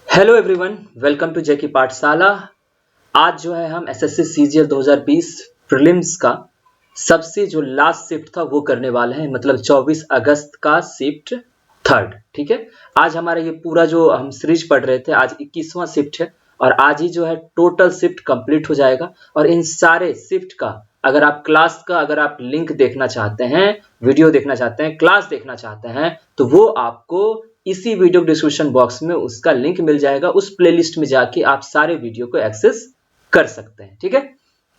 Hello everyone, welcome to जेकी पाठशाला। आज जो है हम एसएससी सीजीएल 2020 प्रीलिम्स का सबसे जो लास्ट शिफ्ट था वो करने वाले हैं, मतलब 24 अगस्त का शिफ्ट थर्ड। ठीक है, आज हमारा ये पूरा जो हम सीरीज पढ़ रहे थे आज 21वां शिफ्ट है और आज ही जो है टोटल शिफ्ट कंप्लीट हो जाएगा। और इन सारे शिफ्ट का अगर आप क्लास का अगर आप लिंक देखना चाहते हैं, वीडियो देखना चाहते हैं, क्लास देखना चाहते हैं तो वो आपको इसी वीडियो डिस्क्रिप्शन बॉक्स में उसका लिंक मिल जाएगा। उस प्लेलिस्ट में जाके आप सारे वीडियो को एक्सेस कर सकते हैं। ठीक है,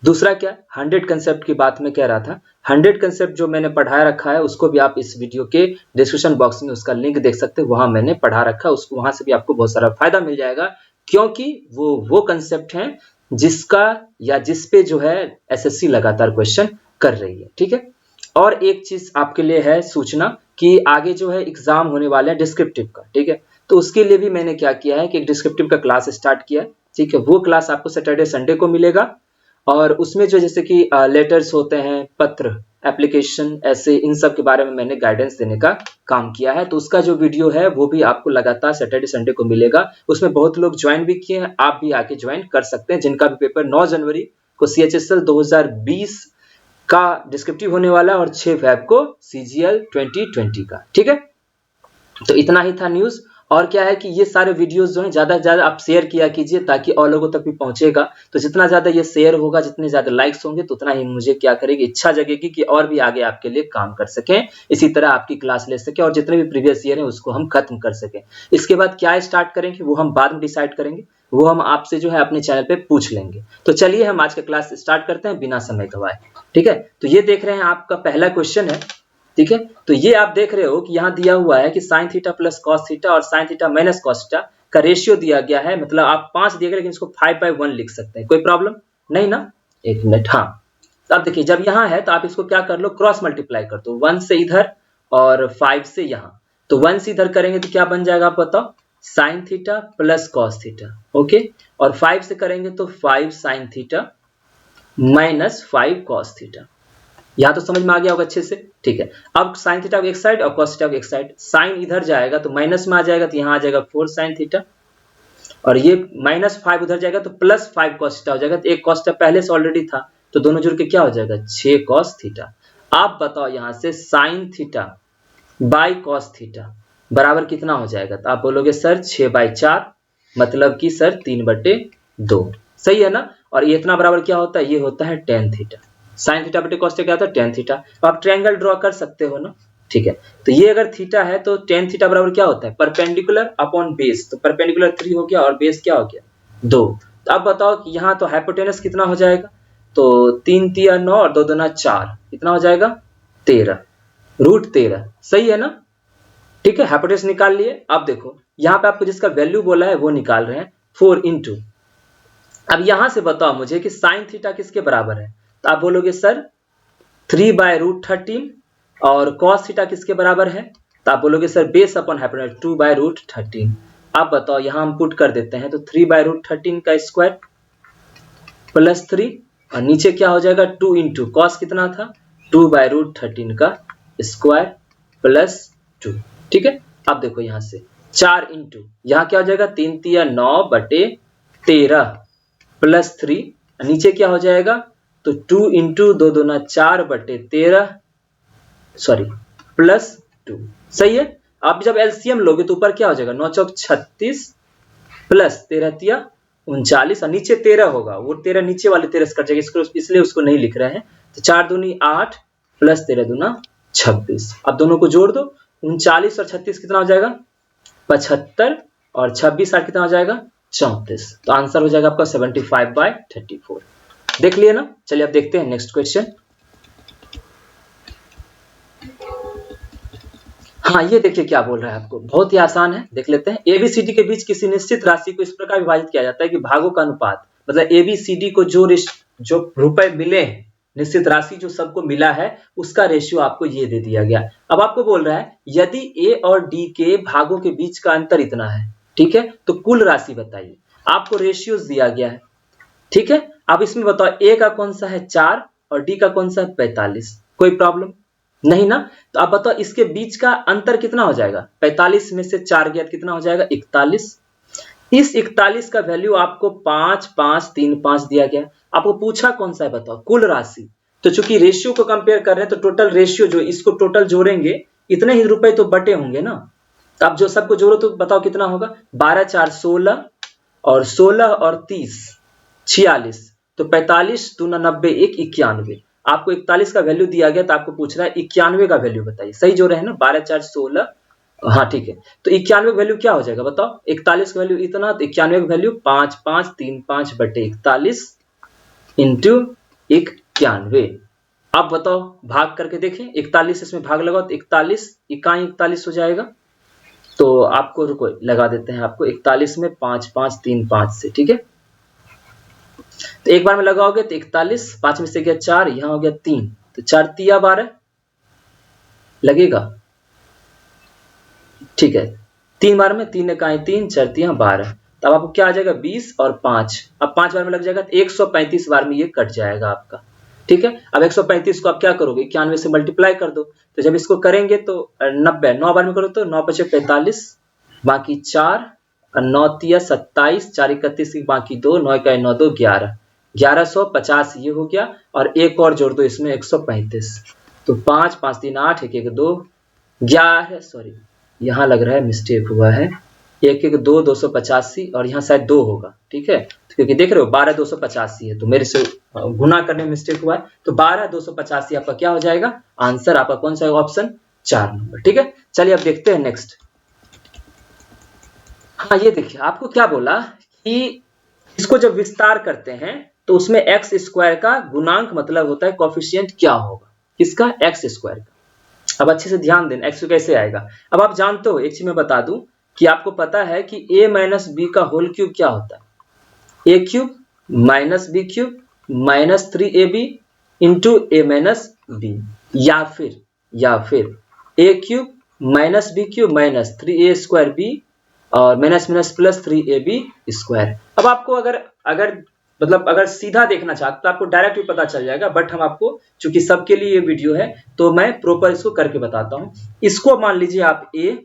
दूसरा क्या 100 कंसेप्ट की बात मैं कह रहा था, 100 कंसेप्ट जो मैंने पढ़ाया रखा है उसको भी आप इस वीडियो के डिस्क्रिप्शन बॉक्स में उसका लिंक देख सकते हैं। वहां मैंने पढ़ा रखा है, उसको वहां से भी आपको बहुत सारा फायदा मिल जाएगा, क्योंकि वो कंसेप्ट हैं जिसका या जिस पे जो है एसएससी लगातार क्वेश्चन कर रही है। ठीक है, और एक चीज आपके लिए है सूचना कि आगे जो है एग्जाम होने वाला है डिस्क्रिप्टिव का। ठीक है, तो उसके लिए भी मैंने क्या किया है कि एक डिस्क्रिप्टिव का क्लास स्टार्ट किया है। ठीक है, वो क्लास आपको सैटरडे संडे को मिलेगा और उसमें जो जैसे कि लेटर्स होते हैं, पत्र, एप्लीकेशन, ऐसे इन सब के बारे में मैंने गाइडेंस देने का काम किया है। तो उसका जो वीडियो है वो भी आपको लगातार सैटरडे संडे को मिलेगा। उसमें बहुत लोग ज्वाइन भी किए हैं, आप भी आके ज्वाइन कर सकते हैं। जिनका भी पेपर 9 जनवरी को CHSL 2020 का डिस्क्रिप्टिव होने वाला है और 6 फेब को CGL 2020 का। ठीक है, तो इतना ही था न्यूज। और क्या है कि ये सारे वीडियोस जो है ज्यादा से ज्यादा आप शेयर किया कीजिए ताकि और लोगों तक भी पहुंचेगा। तो जितना ज्यादा ये शेयर होगा, जितने ज्यादा लाइक्स होंगे तो उतना ही मुझे क्या करेगी, इच्छा जगेगी कि और भी आगे आपके लिए काम कर सकें, इसी तरह आपकी क्लास ले सके और जितने भी प्रीवियस ईयर है उसको हम खत्म कर सकें। इसके बाद क्या स्टार्ट करेंगे वो हम बाद में डिसाइड करेंगे, वो हम आपसे जो है अपने चैनल पे पूछ लेंगे। तो चलिए हम आज का क्लास स्टार्ट करते हैं बिना समय गवाए। ठीक है, तो ये देख रहे हैं आपका पहला क्वेश्चन है। ठीक है, तो ये आप देख रहे हो कि यहाँ दिया हुआ है कि sine theta plus cos theta और sine theta minus cos theta का रेशियो दिया गया है। मतलब आप 5 दिए गए लेकिन इसको 5/1 लिख सकते हैं, कोई प्रॉब्लम नहीं ना। एक मिनट, हाँ। तो आप देखिए जब यहाँ है तो आप इसको क्या कर लो, क्रॉस मल्टीप्लाई कर दो, 1 से इधर और 5 से यहाँ। तो 1 से इधर करेंगे तो क्या बन जाएगा आप बताओ, sign theta plus cos theta. Okay, और 5 से करेंगे तो 5 sign theta minus 5 cos theta. यहाँ तो समझ में आ गया होगा अच्छे से। ठीक है, अब साइन थीटा एक साइड और कॉस थीटा एक साइड, साइन इधर जाएगा तो माइनस में आ जाएगा तो यहाँ आ जाएगा 4 साइन थीटा और ये -5 उधर जाएगा तो +5 कॉस थीटा हो जाएगा। तो एक कॉस थीटा पहले से ऑलरेडी था तो दोनों जुड़ के क्या हो जाएगा 6 कॉस थीटा। आप बताओ यहाँ से sine theta by cos theta बराबर कितना हो जाएगा, तो आप बोलोगे सर 6/4, मतलब कि सर 3/2। सही है ना। और ये इतना बराबर क्या होता है, ये होता है tan थीटा। साइन थीटा बटे कॉस थीटा क्या होता है, tan थीटा। तो आप ट्रायंगल ड्रॉ कर सकते हो ना। ठीक है, तो ये अगर थीटा है तो tan थीटा बराबर क्या होता है, परपेंडिकुलर अपॉन बेस। तो परपेंडिकुलर 3 हो गया और बेस क्या हो गया 2। तो अब बताओ कि यहाँ तो हाइपोटेनस कितना हो जाएगा, तो 3 तिया 9 और 2 दूना 4, कितना हो जाएगा 13, √13। सही है ना। ठीक है, हाइपोटेनस निकाल लिए। अब देखो यहाँ पे आपको जिसका वैल्यू बोला है वो निकाल रहे हैं 4 इंटू। अब यहां से बताओ मुझे कि साइन थीटा किसके बराबर है, तो आप बोलोगे सर 3/√13 और कॉस थीटा किसके बराबर है, तो आप बोलोगे सर बेस अपॉन हाइपोटेनस 2/√13। अब बताओ यहां हम पुट कर देते हैं तो 3/√13 का स्क्वायर प्लस 3 और नीचे क्या हो जाएगा 2 इंटू कॉस कितना था 2/√13 का स्क्वायर प्लस 2। ठीक है, अब देखो यहां से 4 इंटू यहाँ क्या हो जाएगा 3 तिया 9/13 प्लस 3, नीचे क्या हो जाएगा तो 2 इंटू 2 दूना 4/13 सॉरी प्लस 2। सही है, आप जब एलसीएम लोगे तो ऊपर क्या हो जाएगा 9 चौक 36 प्लस 13 तिया 39 और नीचे 13 होगा, वो 13 नीचे वाले 13 से कट जाएगा, इसको इसलिए उसको नहीं लिख रहे हैं। तो 4 दूनी 8 प्लस 13 दूना 26। अब दोनों को जोड़ दो, 39 और 36 कितना हो जाएगा 75 और 26 8 कितना हो जाएगा 34। तो आंसर हो जाएगा आपका 75/34। देख लिया ना। चलिए अब देखते हैं नेक्स्ट क्वेश्चन। हाँ, ये देखिए क्या बोल रहा है आपको, बहुत ही आसान है, देख लेते हैं। एबीसीडी के बीच किसी निश्चित राशि को इस प्रकार विभाजित किया जाता है कि भागों का अनुपात, मतलब एबीसीडी को जो रुपए मिले हैं, निश्चित राशि जो सबको मिला है उसका रेशियो आपको ये दे दिया गया। अब आपको बोल रहा है यदि ए और डी के भागों के बीच का अंतर इतना है, ठीक है, तो कुल राशि बताइए। आपको रेशियोज दिया गया है। ठीक है, अब इसमें बताओ ए का कौन सा है 4 और डी का कौन सा है 45, कोई प्रॉब्लम नहीं ना। तो आप बताओ इसके बीच का अंतर कितना हो जाएगा, 45 में से 4 गया कितना हो जाएगा 41। इस 41 का वैल्यू आपको 5,5,3,5 दिया गया। आपको पूछा कौन सा है बताओ, कुल राशि। तो चूंकि रेशियो को कंपेयर कर रहे हैं तो टोटल रेशियो जो इसको टोटल जोड़ेंगे इतने ही रुपए तो बटे होंगे ना। तो आप जो सबको जोड़ो तो बताओ कितना होगा, 12 4 16 और 16 और 30 46, तो 45 दूना 90 1 91। आपको 41 का वैल्यू दिया गया तो आपको पूछ रहा है 91 का वैल्यू बताइए। सही जो रहे ना, 12 4 16, हाँ ठीक है। तो 91 वैल्यू क्या हो जाएगा बताओ, 41 का वैल्यू इतना, तो 91 वैल्यू 5,5,3,5 बटे 41 इंटू 91। अब बताओ भाग करके देखें, 41 इसमें भाग लगाओ तो 41 इकाई 41 हो जाएगा। तो आपको रुको लगा देते हैं, आपको 41 में 5,5,3,5 से, ठीक है। तो एक बार में लगाओगे तो 41, 5 में से गया 4, यहाँ हो गया 3, तो 4 तिया 12 लगेगा, ठीक है। 3 बार में 3 इकाई 3, 4 तिया 12, तब आपको क्या आ जाएगा 20 और 5, अब 5 बार में लग जाएगा तो 135 बार में ये कट जाएगा आपका, ठीक है। अब 135 को आप क्या करोगे, 91 से मल्टीप्लाई कर दो। तो जब इसको करेंगे तो 90, 9 बार में करो तो 9 5 45, बाकी 4 और 9 तिया 27, 4 31 बाकी 2, 9 इकाई 9 2 11, 1150 ये हो गया। और एक और जोड़ दो इसमें 135, तो 5 5 3 8 1 1 2 11, सॉरी यहाँ लग रहा है मिस्टेक हुआ है, 1 1 2 285 और यहाँ शायद 2 होगा, ठीक है। तो क्योंकि देख रहे हो 12 285 है तो मेरे से गुना करने में मिस्टेक हुआ है, तो 12 285 आपका क्या हो जाएगा आंसर, आपका कौन सा ऑप्शन 4 नंबर, ठीक है। चलिए अब देखते हैं नेक्स्ट। हाँ ये देखिए आपको क्या बोला कि इसको जब विस्तार करते हैं तो उसमें एक्स स्क्वायर का गुणांक मतलब होता है कोफिशिएंट क्या होगा, किसका, एक्स स्क्वायर का। अब अच्छे से ध्यान देना एक्स कैसे आएगा। अब आप जानते हो, एक चीज मैं बता दूं कि आपको पता है कि a माइनस बी का होल क्यूब क्या होता है, a cube minus b cube minus 3ab into a minus b, या फिर a cube minus b cube minus 3a square b और minus minus plus 3ab square. अब आपको अगर सीधा देखना चाहते तो आपको डायरेक्ट भी पता चल जाएगा, बट हम आपको चूंकि सबके लिए ये वीडियो है तो मैं प्रॉपर इसको करके बताता हूं। इसको मान लीजिए आप a,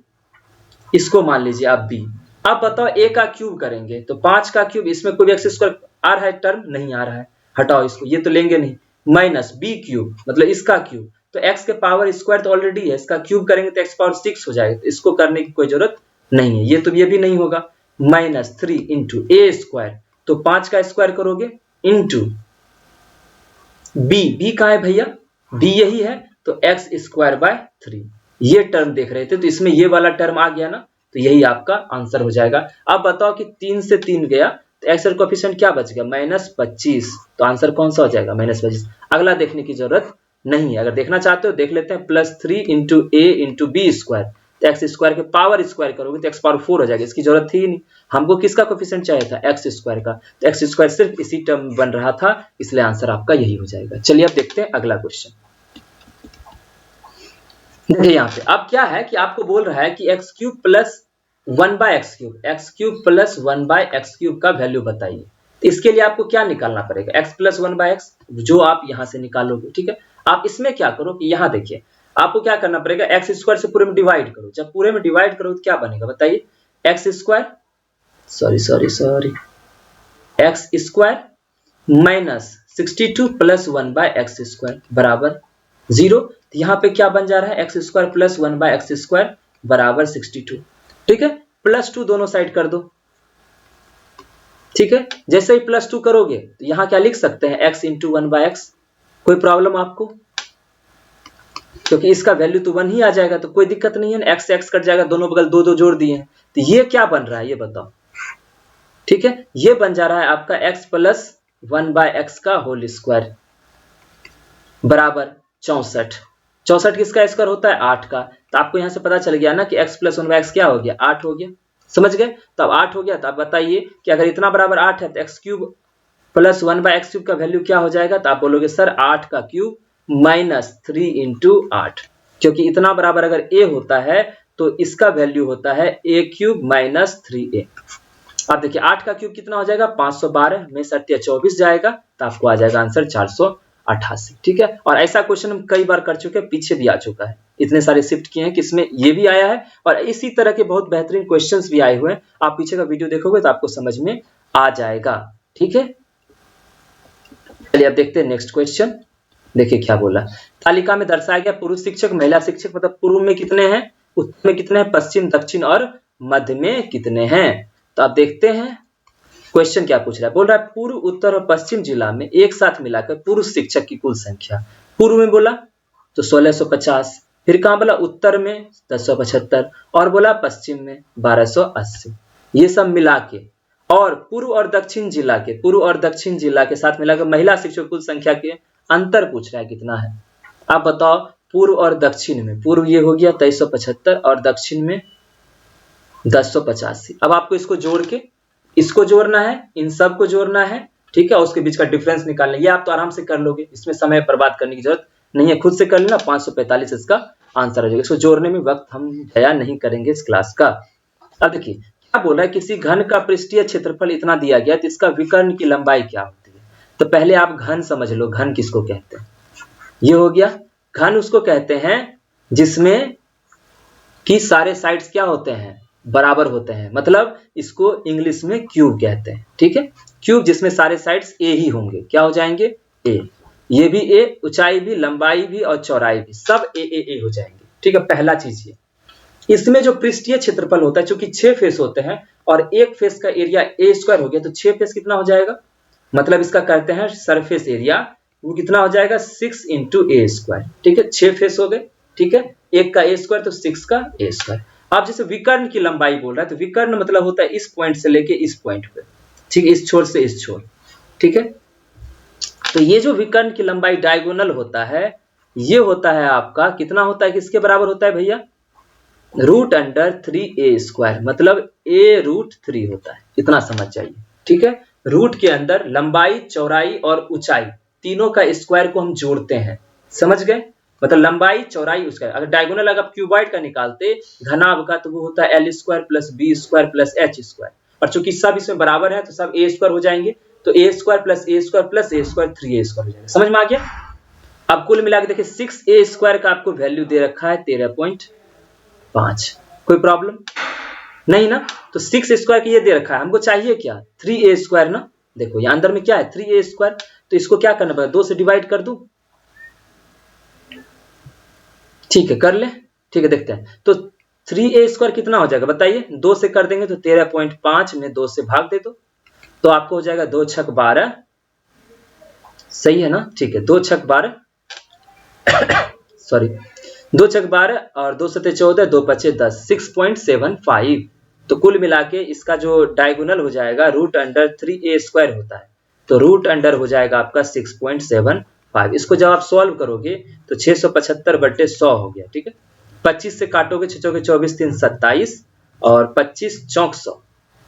इसको मान लीजिए आप b। अब बताओ a का क्यूब करेंगे तो 5 का क्यूब, इसमें कोई एक्स स्क्वायर आ रहा है, टर्म नहीं आ रहा है, हटाओ इसको, ये तो लेंगे नहीं, माइनस b क्यूब मतलब इसका क्यूब, तो x के पावर स्क्वायर तो ऑलरेडी है, इसका क्यूब करेंगे तो x पावर 6 हो जाएगा, तो इसको करने की कोई जरूरत नहीं है, ये भी नहीं होगा, माइनस 3 इंटू ए स्क्वायर, तो 5 का स्क्वायर करोगे इंटू बी कहाँ है भैया, बी यही है, तो एक्स स्क्वायर बाय 3, ये टर्म देख रहे थे तो इसमें ये वाला टर्म आ गया ना, तो यही आपका आंसर हो जाएगा। अब बताओ कि 3 से 3 गया तो एक्स कोएफिशिएंट क्या बच गया, माइनस 25, तो आंसर कौन सा हो जाएगा, माइनस 25। अगला देखने की जरूरत नहीं है, अगर देखना चाहते हो देख लेते हैं, प्लस 3 इंटू ए इंटू बी स्क्वायर, तो एक्स स्क्वायर के पावर स्क्वायर करोगे तो एक्स पावर 4 हो जाएगा, इसकी जरूरत थी ही नहीं, हमको किसका कोएफिशिएंट चाहिए था, एक्स स्क्वायर का, तो एक्स स्क्वायर सिर्फ इसी टर्म बन रहा था, इसलिए आंसर आपका यही हो जाएगा। चलिए अब देखते हैं अगला क्वेश्चन। देखिए यहाँ पे अब क्या है कि आपको बोल रहा है कि x cube plus 1 by x cube plus 1 by x cube का वैल्यू बताइए। तो इसके लिए आपको क्या निकालना पड़ेगा, एक्स प्लस 1 बाय एक्स, जो आप यहां से निकालोगे, ठीक है। आप इसमें क्या करो कि यहाँ देखिए आपको क्या करना पड़ेगा, एक्स स्क्वायर से पूरे में डिवाइड करो, जब पूरे में डिवाइड करो तो क्या बनेगा बताइए, x square sorry x square minus 62 plus 1 by x square बराबर 0। तो यहाँ पे क्या बन जा रहा है, x square plus 1 by x square बराबर 62, ठीक है। प्लस 2 दोनों साइड कर दो, ठीक है। जैसे ही प्लस 2 करोगे तो यहाँ क्या लिख सकते हैं, x इंटू 1 बाय एक्स, कोई प्रॉब्लम आपको, क्योंकि इसका वैल्यू तो 1 ही आ जाएगा तो कोई दिक्कत नहीं है, एक्स एक्स कट जाएगा, दोनों बगल 2 2 जोड़ दिए हैं, तो ये क्या बन रहा है ये बताओ, ठीक है। ये बन जा रहा है आपका x प्लस 1 बाय एक्स का होल स्क्वायर बराबर 64 किसका स्क्वायर होता है, 8 का। तो आपको यहां से पता चल गया ना कि x प्लस 1 बाय एक्स क्या हो गया, 8 हो गया, समझ गए। तो अब 8 हो गया, तो आप बताइए कि अगर इतना बराबर 8 है तो x cube plus 1 by x cube का वैल्यू क्या हो जाएगा, तो आप बोलोगे सर 8 का क्यूब माइनस 3 इंटू 8, क्योंकि इतना बराबर अगर a होता है तो इसका वैल्यू होता है a क्यूब माइनस 3a। अब देखिए 8 का क्यूब कितना हो जाएगा, 512 में 7 24 जाएगा, तो आपको आ जाएगा आंसर 408। 88। ठीक है, और ऐसा क्वेश्चन हम कई बार कर चुके हैं, पीछे भी आ चुका है, इतने सारे शिफ्ट किए हैं कि इसमें ये भी आया है और इसी तरह के बहुत बेहतरीन क्वेश्चंस भी आए हुए हैं। आप पीछे का वीडियो देखोगे तो आपको समझ में आ जाएगा। ठीक है, चलिए अब देखते हैं नेक्स्ट क्वेश्चन। देखिए क्या बोला, तालिका में दर्शाया गया पुरुष शिक्षक महिला शिक्षक मतलब पूर्व में कितने हैं, उत्तर में कितने हैं, पश्चिम दक्षिण और मध्य में कितने हैं। तो आप देखते हैं क्वेश्चन क्या पूछ रहा है, बोल रहा है पूर्व उत्तर और पश्चिम जिला में एक साथ मिलाकर पुरुष शिक्षक की कुल संख्या। पूर्व में बोला तो 1650, फिर कहां बोला उत्तर में 1075 और बोला पश्चिम में 1280। ये सब मिला के और पूर्व और दक्षिण जिला के साथ मिलाकर महिला शिक्षक कुल संख्या के अंतर पूछ रहा है कितना है। आप बताओ पूर्व और दक्षिण में, पूर्व ये हो गया 2375 और दक्षिण में 1085। अब आपको इसको जोड़ के इसको जोड़ना है, इन सब को जोड़ना है। ठीक है, उसके बीच का डिफरेंस निकालना है। ये आप तो आराम से कर लोगे, इसमें समय बर्बाद करने की जरूरत नहीं है, खुद से कर लेना। 545 इसका आंसर हो जाएगा। इसको जोड़ने में वक्त हम ज़ाया नहीं करेंगे इस क्लास का। अब देखिए क्या बोला है, किसी घन का पृष्ठीय क्षेत्रफल इतना दिया गया तो इसका विकर्ण की लंबाई क्या होती है। तो पहले आप घन समझ लो, घन किसको कहते हैं। ये हो गया घन, उसको कहते हैं जिसमें कि सारे साइड्स क्या होते हैं, बराबर होते हैं। मतलब इसको इंग्लिश में क्यूब कहते हैं। ठीक है, क्यूब जिसमें सारे साइड्स ए ही होंगे, क्या हो जाएंगे, ए। ये भी ए, ऊंचाई भी, लंबाई भी और चौड़ाई भी सब ए ए ए हो जाएंगे। ठीक है, पहला चीज ये। इसमें जो पृष्ठीय क्षेत्रफल होता है, चूंकि 6 फेस होते हैं और एक फेस का एरिया ए स्क्वायर हो गया, तो 6 फेस कितना हो जाएगा, मतलब इसका करते हैं सरफेस एरिया, वो कितना हो जाएगा 6 इंटू ए स्क्वायर। ठीक है, 6 फेस हो गए। ठीक है, एक का ए स्क्वायर तो 6 का ए स्क्वायर। अब जैसे विकर्ण की लंबाई बोल रहा है, तो विकर्ण मतलब होता है इस पॉइंट से लेके इस पॉइंट पे। ठीक है, इस छोर से इस छोर। ठीक है, तो ये जो विकर्ण की लंबाई डायगोनल होता है, ये होता है आपका कितना होता है, किसके बराबर होता है भैया, √3a², मतलब a√3 होता है। इतना समझ जाइए। ठीक है, रूट के अंदर लंबाई, चौड़ाई और ऊंचाई तीनों का स्क्वायर को हम जोड़ते हैं। समझ गए, मतलब लंबाई, चौड़ाई, उसका अगर डायगोनल अगर क्यूबॉइड का निकालते घनाभ का, तो वो होता है l² + b² + h²। और चूंकि सब इसमें बराबर है तो सब a² हो जाएंगे, तो a² + a² + a² 3a² हो जाएगा। समझ में आ गया। अब कुल मिला के देखिए 6a² का आपको वैल्यू दे रखा है 13.5। कोई प्रॉब्लम नहीं ना। तो 6² की ये दे रखा है, हमको चाहिए क्या, 3a² ना। देखो यहाँ अंदर में क्या है 3a², तो इसको क्या करना पड़ेगा, 2 से डिवाइड कर दूं। ठीक है, कर ले। ठीक है, देखते हैं तो 3a² कितना हो जाएगा बताइए, 2 से कर देंगे तो 13.5 में 2 से भाग दे दो, तो आपको हो जाएगा 2 छक 12। सही है ना। ठीक है, 2 छक 12 सॉरी 2 छक 12 और 2 सते 14, 2 पचे 10, 6.75। तो कुल मिला के इसका जो डायगोनल हो जाएगा √3a² होता है, तो √अंडर हो जाएगा आपका 6.75। इसको जब आप सॉल्व करोगे तो 675/100 हो गया। ठीक है, 25 से काटोगे 6 चौके 24, 3 27 और 25 चौक 100।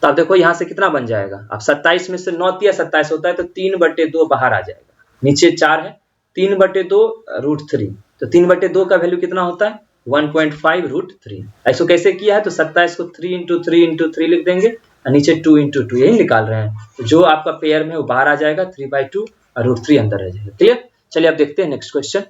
तो आप देखो यहाँ से कितना बन जाएगा, अब 27 में से 9 तिया 27 होता है, तो 3/2 बाहर आ जाएगा। नीचे 4 है, 3/2 √3, तो 3/2 का वैल्यू कितना होता है 1.5 √3। ऐसा कैसे किया है, तो 27 को 3 × 3 × 3 लिख देंगे और नीचे 2 × 2 यही निकाल रहे हैं। तो जो आपका पेयर में वो बाहर आ जाएगा 3/2 और √3 अंदर रह जाएगा। क्लियर। चलिए अब देखते हैं नेक्स्ट क्वेश्चन।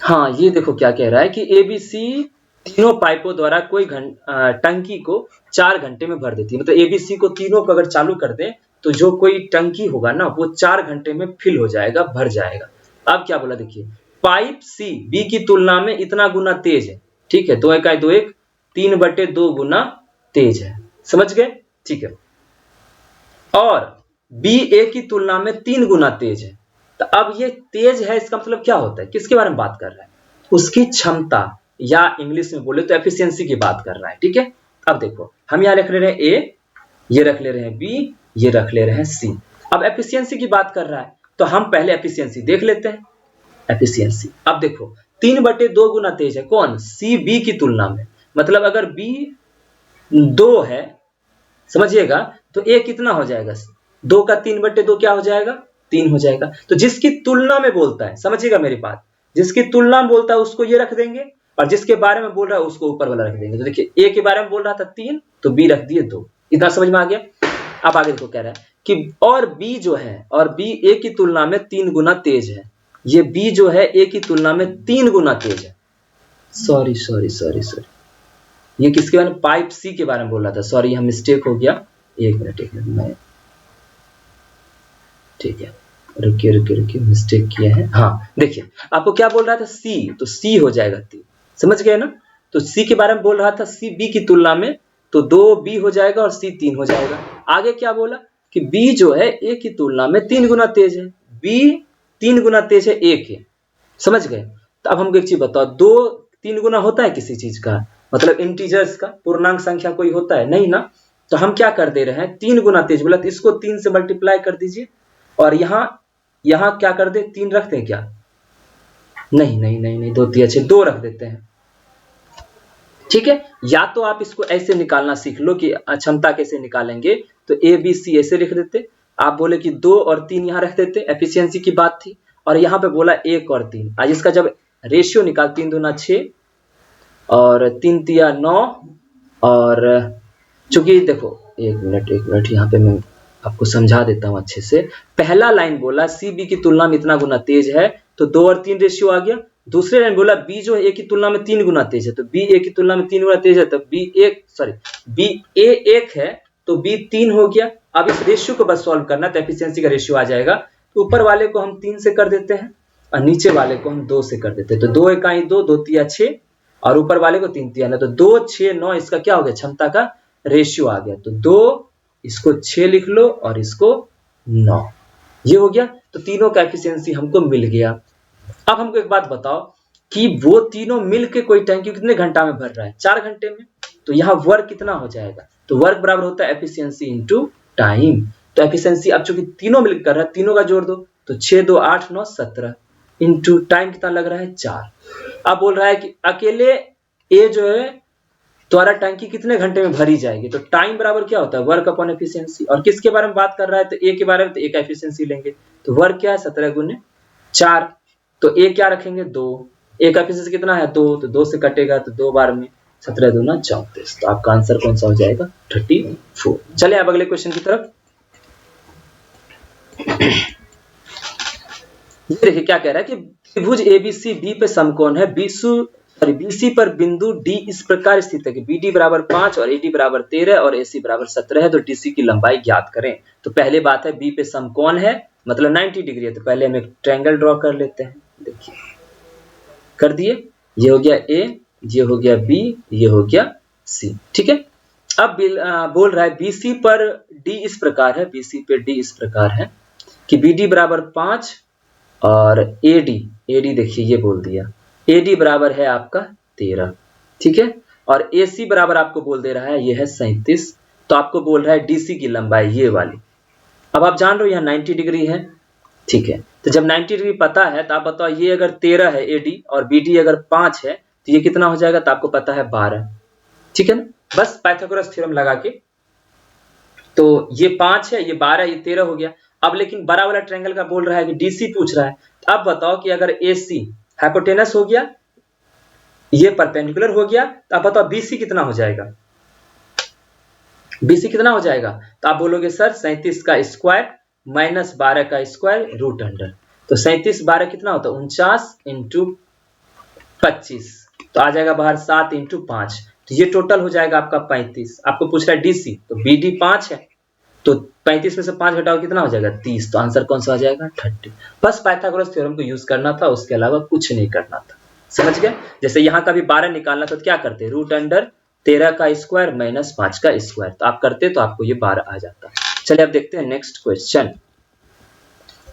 हाँ, ये देखो क्या कह रहा है कि ABC तीनों पाइपों द्वारा कोई टंकी को 4 घंटे में भर देती है। मतलब ABC को तीनों को अगर चालू कर दें तो जो कोई टंकी होगा ना वो 4 घंटे में फिल हो जाएगा, भर जाएगा। अब क्या बोला देखिए, पाइप C B की तुलना में इतना गुना तेज है। ठीक है, 2 × 2 = 1, 3/2 गुना तेज है। समझ गए। ठीक है, और B A की तुलना में 3 गुना तेज है। तो अब ये तेज है, इसका मतलब क्या होता है, किसके बारे में बात कर रहा है, उसकी क्षमता, या इंग्लिश में बोले तो एफिशिएंसी की बात कर रहा है। ठीक है, अब देखो हम यहाँ रख ले रहे हैं A, ये रख ले रहे हैं B, ये रख ले रहे हैं C। अब एफिशिएंसी की बात कर रहा है तो हम पहले एफिशिएंसी देख लेते हैं। एफिशिएंसी अब देखो 3/2 गुना तेज है कौन, C B की तुलना में। मतलब अगर B 2 है, समझिएगा, तो A कितना हो जाएगा, 2 का 3/2 क्या हो जाएगा, 3 हो जाएगा। तो जिसकी तुलना में बोलता है, समझिएगा मेरी बात, जिसकी तुलना में बोलता है उसको ये रख देंगे और जिसके बारे में बोल रहा है उसको ऊपर वाला रख देंगे। तो देखिए A के बारे में बोल रहा था 3, तो B रख दिए 2। इतना समझ में आ गया। अब आगे देखो कह रहा है कि और बी जो है, और बी ए की तुलना में 3 गुना तेज है। ये बी जो है ए की तुलना में 3 गुना तेज है। सॉरी सॉरी सॉरी सॉरी, ये किसके बारे में, पाइप सी के बारे में बोल रहा था। सॉरी, यहाँ मिस्टेक हो गया। एक मिनट मैं, ठीक है, रुकिए मिस्टेक किया है। हाँ देखिए, आपको क्या बोल रहा था, सी, तो सी हो जाएगा 3, समझ गए ना। तो सी के बारे में बोल रहा था, सी बी की तुलना में, तो 2 बी हो जाएगा और सी 3 हो जाएगा। आगे क्या बोला कि बी जो है ए की तुलना में 3 गुना तेज है, बी 3 गुना तेज है ए के, समझ गए। तो अब हमको एक चीज बताओ, 2 3 गुना होता है किसी चीज का, मतलब इंटीजर्स का, पूर्णांक संख्या कोई होता है नहीं ना। तो हम क्या कर दे रहे हैं, 3 गुना तेज बोला, तो इसको 3 से मल्टीप्लाई कर दीजिए, और यहां क्या कर दे, 3 रख दें क्या, नहीं नहीं नहीं नहीं, 2 3 अच्छे 2 रख देते हैं, ठीक है। या तो आप इसको ऐसे निकालना सीख लो कि क्षमता कैसे निकालेंगे, तो ए बी सी ऐसे लिख देते, आप बोले कि 2 और 3 यहां रख देते, एफिशिएंसी की बात थी, और यहां पे बोला 1 और 3, आज इसका जब रेशियो निकाल, 3 दूना 6 और 3 तिया 9, और चूंकि देखो एक मिनट यहाँ पे मैं आपको समझा देता हूँ अच्छे से। पहला लाइन बोला सी बी की तुलना में इतना गुना तेज है, तो 2 और 3 रेशियो आ गया। दूसरे लाइन बोला बी जो है ए की तुलना में 3 गुना तेज है, तो बी ए की तुलना में 3 गुना तेज है, तो बी ए 1 है तो बी 3 हो गया। अब इस रेशियो को बस सॉल्व करना, तो एफिशिएंसी का रेशियो आ जाएगा। तो ऊपर वाले को हम 3 से कर देते हैं और नीचे वाले को हम 2 से कर देते हैं, तो 2 इकाई 2, 2 तिया 6, और ऊपर वाले को 3 तिया 9, तो 2 6 9 इसका क्या हो गया, क्षमता का रेशियो आ गया। तो 2, इसको 6 लिख लो और इसको 9, ये हो गया। तो तीनों का एफिशिएंसी हमको मिल गया। अब हमको एक बात बताओ कि वो तीनों मिलके कोई टैंकी कितने घंटा में भर रहा है, 4 घंटे में। तो यहाँ वर्क कितना हो जाएगा, तो वर्क बराबर होता है एफिशिएंसी इनटू टाइम। तो एफिशिएंसी अब चूंकि तीनों मिलकर कर रहा है, तीनों का जोड़ दो, तो 6 2 8 9 17 इनटू टाइम कितना लग रहा है, 4। अब बोल रहा है कि अकेले ए जो है द्वारा टंकी कितने घंटे में भरी जाएगी, तो टाइम बराबर क्या होता है, वर्क अपॉन एफिशिएंसी। और किसके बारे में बात कर रहा है, तो ए के बारे में, तो ए का एफिशिएंसी लेंगे, तो वर्क क्या है 17 गुने 4, तो ए क्या रखेंगे 2, ए का एफिशिएंसी कितना है 2, तो 2 से कटेगा तो 2 बार में 17 दूना 34, तो आपका आंसर कौन सा हो जाएगा 34। चलिए अब अगले क्वेश्चन की तरफ। ये देखिए क्या कह रहा है कि त्रिभुज एबीसी बी पे समकोण है, बीसी पर बिंदु डी इस प्रकार स्थित है कि बीडी बराबर 5 और एडी बराबर 13 और एसी बराबर 17 है, तो डीसी की लंबाई ज्ञात करें। तो पहले बात है बी पे समकोण है, मतलब 90 डिग्री है, तो पहले हम एक ट्रायंगल ड्रॉ कर लेते हैं। देखिए कर दिए, ये हो गया ए, ये हो गया बी, ये हो गया सी, ठीक है। अब बोल रहा है बीसी पर डी इस प्रकार है, बीसी पे डी इस प्रकार है कि बीडी बराबर 5 और एडी देखिए ये बोल दिया, एडी बराबर है आपका 13, ठीक है, और एसी बराबर आपको बोल दे रहा है ये है 37, तो आपको बोल रहा है डीसी की लंबाई ये वाली। अब आप जान रहे हो यहाँ 90 डिग्री है, ठीक है, तो जब 90 डिग्री पता है तो आप बताओ ये अगर 13 है एडी और बीडी अगर 5 है तो ये कितना हो जाएगा, तो आपको पता है 12, ठीक है ना, बस पाइथागोरस थ्योरम लगा के। तो ये 5 है, ये 12, ये 13 हो गया। अब लेकिन बड़ा वाला ट्रायंगल का बोल रहा है कि डीसी पूछ रहा है, तो अब बताओ कि अगर एसी हाइपोटेनस हो गया, ये परपेंडिकुलर हो गया, तो आप बताओ बीसी कितना हो जाएगा, बीसी कितना हो जाएगा, तो आप बोलोगे सर 37 का स्क्वायर माइनस 12 का स्क्वायर रूट अंडर, तो 37 12 कितना होता है 49 इंटू 25, तो आ जाएगा बाहर 7 इंटू 5, तो ये टोटल हो जाएगा आपका 35। आपको पूछ रहा है डीसी, तो बीडी 5 है, तो 35 में से 5 घटाओ कितना हो जाएगा 30, तो आंसर कौन सा आ जाएगा 30। बस पाइथागोरस थ्योरम को यूज करना था, उसके अलावा कुछ नहीं करना था, समझ गए। जैसे यहाँ का भी 12 निकालना था तो क्या करते, रूट अंडर 13 का स्क्वायर माइनस 5 का स्क्वायर, तो आप करते तो आपको ये 12 आ जाता। चलिए अब देखते हैं नेक्स्ट क्वेश्चन।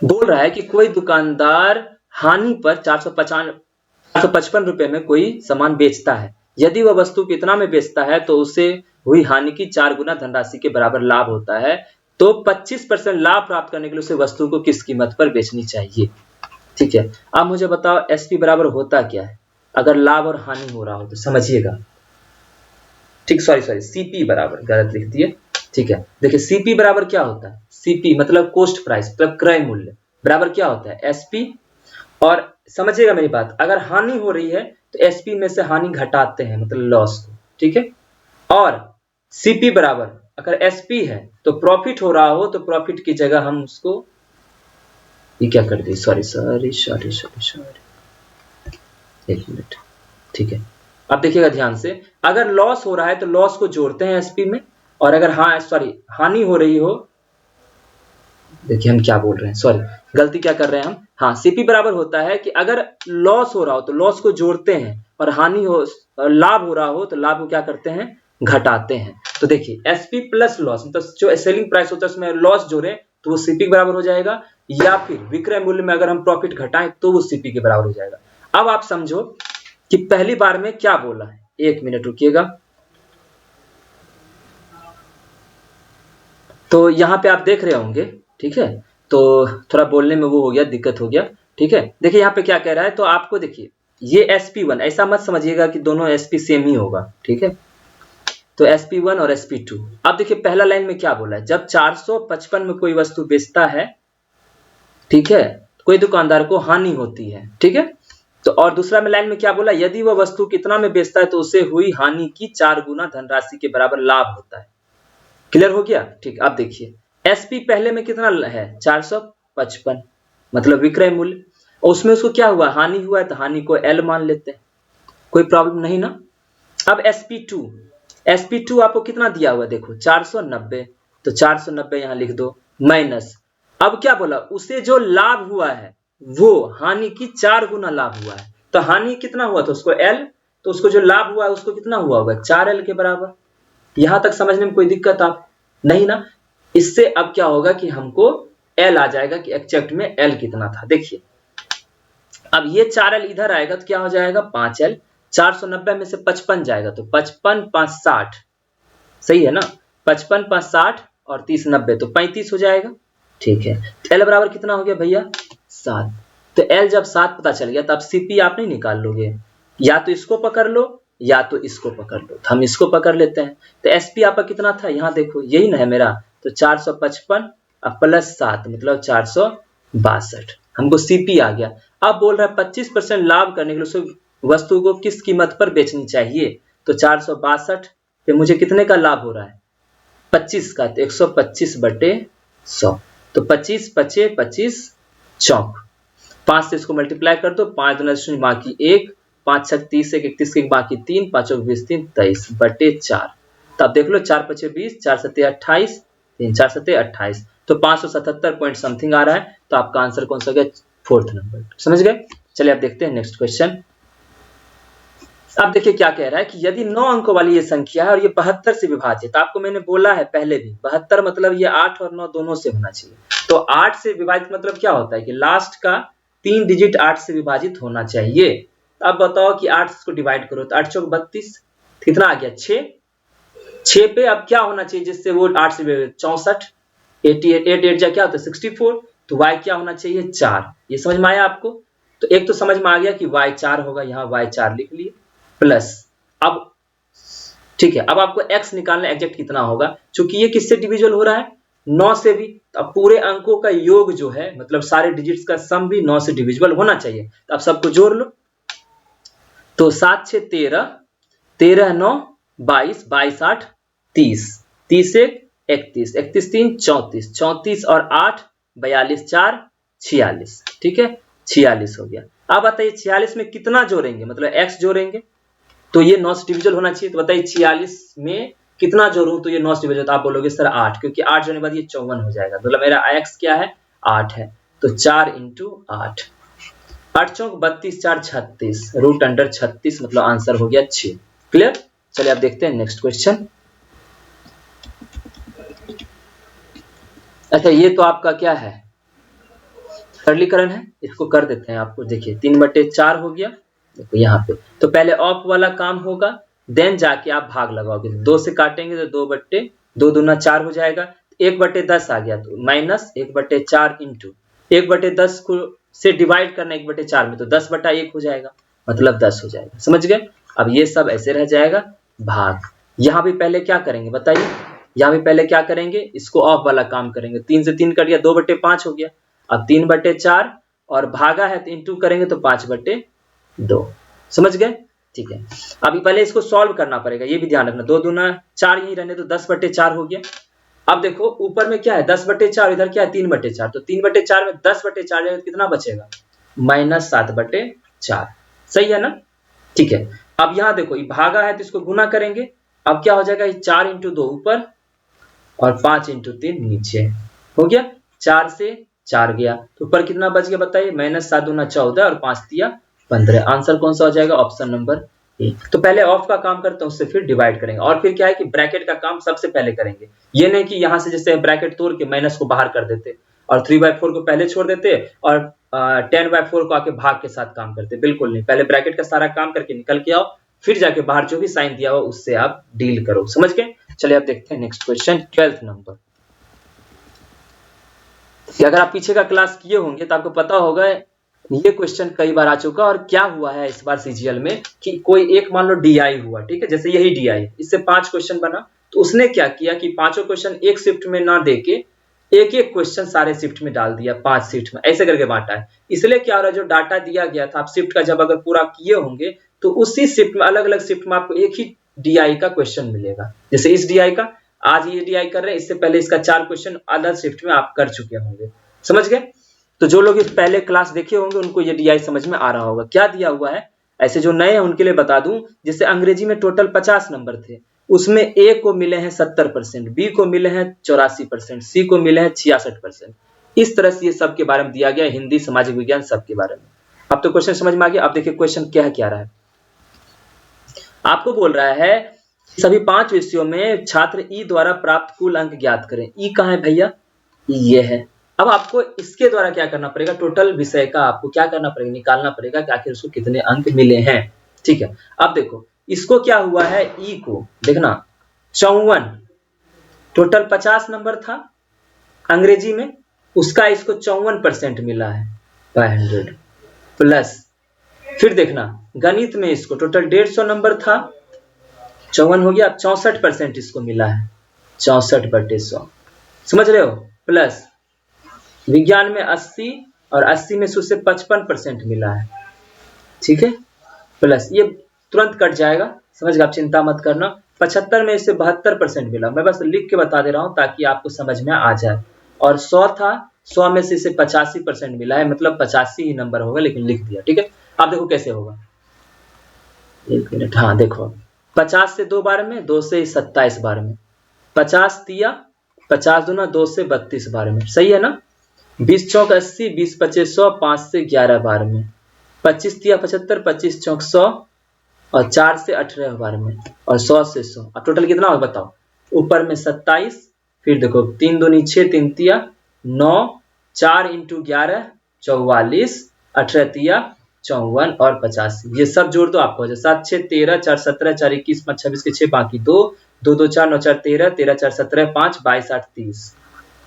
बोल रहा है कि कोई दुकानदार हानि पर 455 रुपए में कोई सामान बेचता है, यदि वह वस्तु कितना में बेचता है तो उसे हुई हानि की 4 गुना धनराशि के बराबर लाभ होता है, तो 25% लाभ प्राप्त करने के लिए उसे वस्तु को किस कीमत पर बेचनी चाहिए, ठीक है। अब मुझे बताओ एसपी बराबर होता क्या है अगर लाभ और हानि हो रहा हो, तो समझिएगा, ठीक, सॉरी सीपी बराबर गलत लिख दिए, ठीक है। देखिए सीपी बराबर क्या होता है, सीपी मतलब कॉस्ट प्राइस, मतलब क्रय मूल्य, बराबर क्या होता है एसपी, और समझिएगा मेरी बात, अगर हानि हो रही है तो एसपी में से हानि घटाते हैं, मतलब लॉस को, ठीक है। और सीपी बराबर अगर एसपी है तो प्रॉफिट हो रहा हो तो प्रॉफिट की जगह हम उसको ये क्या कर दिए, sorry sorry sorry sorry sorry, एक मिनट, ठीक है। अब देखिएगा ध्यान से, अगर लॉस हो रहा है तो लॉस को जोड़ते हैं एसपी में, और अगर हानि हो रही हो, देखिए हम क्या बोल रहे हैं, सॉरी गलती क्या कर रहे हैं हम, हाँ सीपी बराबर होता है कि अगर लॉस हो रहा हो तो लॉस को जोड़ते हैं, और लाभ हो रहा हो तो लाभ को क्या करते हैं, घटाते हैं। तो देखिए एसपी प्लस लॉस, मतलब जो सेलिंग प्राइस होता है उसमें लॉस जोड़े तो वो सीपी के बराबर हो जाएगा, या फिर विक्रय मूल्य में अगर हम प्रॉफिट घटाएं तो वो सीपी के बराबर हो जाएगा। अब आप समझो कि पहली बार में क्या बोला है, एक मिनट रुकिएगा। तो यहाँ पे आप देख रहे होंगे, ठीक है, तो थोड़ा बोलने में वो हो गया, दिक्कत हो गया, ठीक है। देखिए यहाँ पे क्या कह रहा है, तो आपको देखिए ये sp1, ऐसा मत समझिएगा कि दोनों sp सेम ही होगा, ठीक है। तो sp1 और sp2, अब देखिए पहला लाइन में क्या बोला है, जब 455 में कोई वस्तु बेचता है, ठीक है, कोई दुकानदार को हानि होती है, ठीक है। तो और दूसरा में लाइन में क्या बोला, यदि वह वस्तु कितना में बेचता है तो उसे हुई हानि की 4 गुना धनराशि के बराबर लाभ होता है। क्लियर हो गया, ठीक। अब देखिए एसपी पहले में कितना है, 455, मतलब विक्रय मूल्य, और उसमें उसको क्या हुआ, हानि हुआ है, तो हानि को एल मान लेते हैं, कोई प्रॉब्लम नहीं ना। अब sp2 आपको कितना दिया हुआ है, देखो 490, तो 490 यहां लिख दो, माइनस, अब क्या बोला, उसे जो लाभ हुआ है वो हानि की 4 गुना लाभ हुआ है, तो हानि कितना हुआ था उसको एल, तो उसको जो लाभ हुआ है उसको कितना हुआ होगा, 4l के बराबर। यहां तक समझने में कोई दिक्कत आप नहीं ना। इससे अब क्या होगा कि हमको एल आ जाएगा कि एक्जेक्ट में एल कितना था। देखिए अब ये 4l इधर आएगा तो क्या हो जाएगा, 5l, 490 में से 55 जाएगा तो 55 5 60, सही है ना, 55 5 60 और 30 90, तो 35 हो जाएगा, ठीक है। तो एल बराबर कितना हो गया भैया, 7। तो एल जब 7 पता चल गया तो अब सीपी आप नहीं निकाल लोगे, या तो इसको पकड़ लो या तो इसको पकड़ लो, तो हम इसको पकड़ लेते हैं। तो एसपी आपका कितना था, यहाँ देखो यही ना है मेरा, तो 455 प्लस 7 मतलब 462, हमको सीपी आ गया। अब बोल रहा है 25% लाभ करने के लिए वस्तु को किस कीमत पर बेचनी चाहिए, तो 462 पे मुझे कितने का लाभ हो रहा है, 25 का, तो 125 बटे 100, तो 25 पचे 25 चौक, 5 से इसको मल्टीप्लाई कर दो, 5 दूना 0 बाकी 1, 5 6 30 1 31 के बाकी 3, 5 20 3 23 बटे 4, तो आप देख लो 4 पचे 20, 4 सत्ते 28, 3 4 सत्ते 28, तो 577 पॉइंट समथिंग आ रहा है। तो आपका आंसर कौन सा गया, 4th नंबर, समझ गए। चलिए आप देखते हैं नेक्स्ट क्वेश्चन। अब देखिए क्या कह रहा है कि यदि 9 अंकों वाली ये संख्या है और ये 72 से विभाजित, आपको मैंने बोला है पहले भी 72 मतलब ये 8 और 9 दोनों से होना चाहिए, तो 8 से विभाजित मतलब क्या होता है कि लास्ट का 3 डिजिट 8 से विभाजित होना चाहिए। अब बताओ कि 8 को डिवाइड करो तो 8 चौक 32, कितना आ गया 6 पे अब क्या होना चाहिए जिससे वो 8 से 64, 88 जा क्या होता है 64, तो y क्या होना चाहिए 4। ये समझ में आया आपको, तो एक तो समझ में आ गया कि y 4 होगा, यहाँ y 4 लिख लिए, प्लस अब ठीक है, अब आपको x निकालना एग्जैक्ट कितना होगा, क्योंकि ये किससे डिविजिबल हो रहा है 9 से भी, तो अब पूरे अंकों का योग जो है मतलब सारे डिजिट्स का सम भी 9 से डिविजिबल होना चाहिए, तो आप सबको जोड़ लो, तो 7 6 13, 13 9 22, 22 8 30, 30 1 31, 31 3 34, 34 और 8 42 4 46, ठीक है 46 हो गया। अब बताइए 46 में कितना जोड़ेंगे, मतलब x जोड़ेंगे, तो ये 9 से डिविजिबल होना चाहिए, तो बताइए 46 में कितना जोड़ूं तो ये 9 से डिविजिबल, तो आप बोलोगे सर 8, क्योंकि 8 जोड़ने के बाद ये 54 हो जाएगा, मतलब मेरा x क्या है 8 है, तो 4 × 8, 8 चौक 32 4 36, रूट अंडर 36 मतलब आंसर हो गया 6। क्लियर। चलिए आप देखते हैं नेक्स्ट क्वेश्चन। अच्छा ये तो आपका क्या है सरलीकरण है, इसको कर देते हैं आपको, देखिए 3/4 हो गया, देखो यहाँ पे, तो पहले ऑफ वाला काम होगा, देन जाके आप भाग लगाओगे, 2 से काटेंगे तो 2/2 दूना 4 हो जाएगा, 1/10 आ गया, तो माइनस 1/4 इंटू 1/10 को से डिवाइड करना 1/4 में, तो 10/1 हो जाएगा, मतलब 10 हो जाएगा, समझ गए। अब ये सब ऐसे रह जाएगा भाग, यहाँ भी पहले क्या करेंगे बताइए, यहाँ भी पहले क्या करेंगे, इसको ऑफ वाला काम करेंगे, 3 से 3 कट गया, 2/5 हो गया, अब 3/4 और भागा है तो इंटू करेंगे तो 5/2, समझ गए। ठीक है, अभी पहले इसको सॉल्व करना पड़ेगा, ये भी ध्यान रखना। 2 दूना 4 यही रहने तो 10/4 हो गया। अब देखो ऊपर में क्या है 10/4, इधर क्या है 3/4, तो 3/4 में 10/4 जाएगा तो कितना बचेगा -7/4, सही है ना। ठीक है, अब यहाँ देखो ये भागा है तो इसको गुना करेंगे। अब क्या हो जाएगा 4 × 2 ऊपर और 5 × 3 नीचे, हो गया 4 से 4 गया तो ऊपर कितना बच गया बताइए -7 दूना 14 और 5 तिया 15। आंसर कौन सा हो जाएगा ऑप्शन नंबर ए। तो पहले ऑफ का काम करते हैं उससे फिर डिवाइड करेंगे और फिर क्या है कि ब्रैकेट का काम सबसे पहले करेंगे। ये नहीं कि यहाँ से जैसे ब्रैकेट तोड़ के माइनस को बाहर कर देते और 3/4 को पहले छोड़ देते और 10/4 को आके भाग के साथ काम करते, बिल्कुल नहीं। पहले ब्रैकेट का सारा काम करके निकल के आओ, फिर जाके बाहर जो भी साइन दिया हो उससे आप डील करो, समझ गए। चलिए अब देखते हैं नेक्स्ट क्वेश्चन 12th नंबर। अगर आप पीछे का क्लास किए होंगे तो आपको पता होगा ये क्वेश्चन कई बार आ चुका। और क्या हुआ है इस बार सीजीएल में कि कोई एक मान लो डीआई हुआ, ठीक है, जैसे यही डीआई, इससे 5 क्वेश्चन बना तो उसने क्या किया कि पांचों क्वेश्चन एक शिफ्ट में ना देके एक एक क्वेश्चन सारे शिफ्ट में डाल दिया, 5 शिफ्ट में ऐसे करके बांटा है। इसलिए क्या हो रहा है जो डाटा दिया गया था आप शिफ्ट का जब अगर पूरा किए होंगे तो उसी शिफ्ट में अलग अलग शिफ्ट में आपको एक ही डीआई का क्वेश्चन मिलेगा। जैसे इस डीआई का आज ये डीआई कर रहे हैं, इससे पहले इसका 4 क्वेश्चन अदर शिफ्ट में आप कर चुके होंगे, समझ गए। तो जो लोग इस पहले क्लास देखे होंगे उनको ये डीआई समझ में आ रहा होगा। क्या दिया हुआ है ऐसे जो नए हैं उनके लिए बता दूं, जैसे अंग्रेजी में टोटल 50 नंबर थे, उसमें ए को मिले हैं 70%, बी को मिले हैं 84%, सी को मिले हैं 66%। इस तरह से ये सब के बारे में दिया गया, हिंदी सामाजिक विज्ञान सब के बारे में। अब तो क्वेश्चन समझ में आ गया। अब देखिए क्वेश्चन क्या रहा है, आपको बोल रहा है सभी 5 विषयों में छात्र ई द्वारा प्राप्त कुल अंक ज्ञात करें। ई कहाँ है भैया, ये है। अब आपको इसके द्वारा क्या करना पड़ेगा, टोटल विषय का आपको क्या करना पड़ेगा, निकालना पड़ेगा कि आखिर उसको कितने अंक मिले हैं। ठीक है, अब देखो इसको क्या हुआ है, ई को देखना 54, टोटल 50 नंबर था अंग्रेजी में, उसका इसको 54% मिला है 500 प्लस। फिर देखना गणित में इसको टोटल 150 नंबर था, 54 हो गया, 64% इसको मिला है 64/100, समझ रहे हो। प्लस विज्ञान में 80 और 80 में से 55% मिला है, ठीक है। प्लस ये तुरंत कट जाएगा, समझ गए, आप चिंता मत करना। 75 में से 72% मिला, मैं बस लिख के बता दे रहा हूं ताकि आपको समझ में आ जाए। और 100 था, 100 में से इसे 85% मिला है, मतलब 85 ही नंबर होगा, लेकिन लिख दिया, ठीक है। अब देखो कैसे होगा, 1 मिनट, हाँ देखो 50 से 2 बार में, 2 से 27 बार में, 50 तिया 50 दूना 2 से 32 बार में, सही है ना। 20 चौक 80, 20 25 100, 5 से 11 बार में, 25 तिया 75, 25 चौक 100 और 4 से 18 बार में और 100 से 100। अब टोटल कितना होगा बताओ, ऊपर में 27, फिर देखो 3 दूनी 6, 3 तिया 9, 4 × 11 44, 18 तिया 54 और 50, ये सब जोड़ दो आपको हो जाए 7 6 13, 4 17, 4 21, 5 26 के 6 बाकी 2 2 2 4 9 4 13, 13 4 17 5 22 8 30,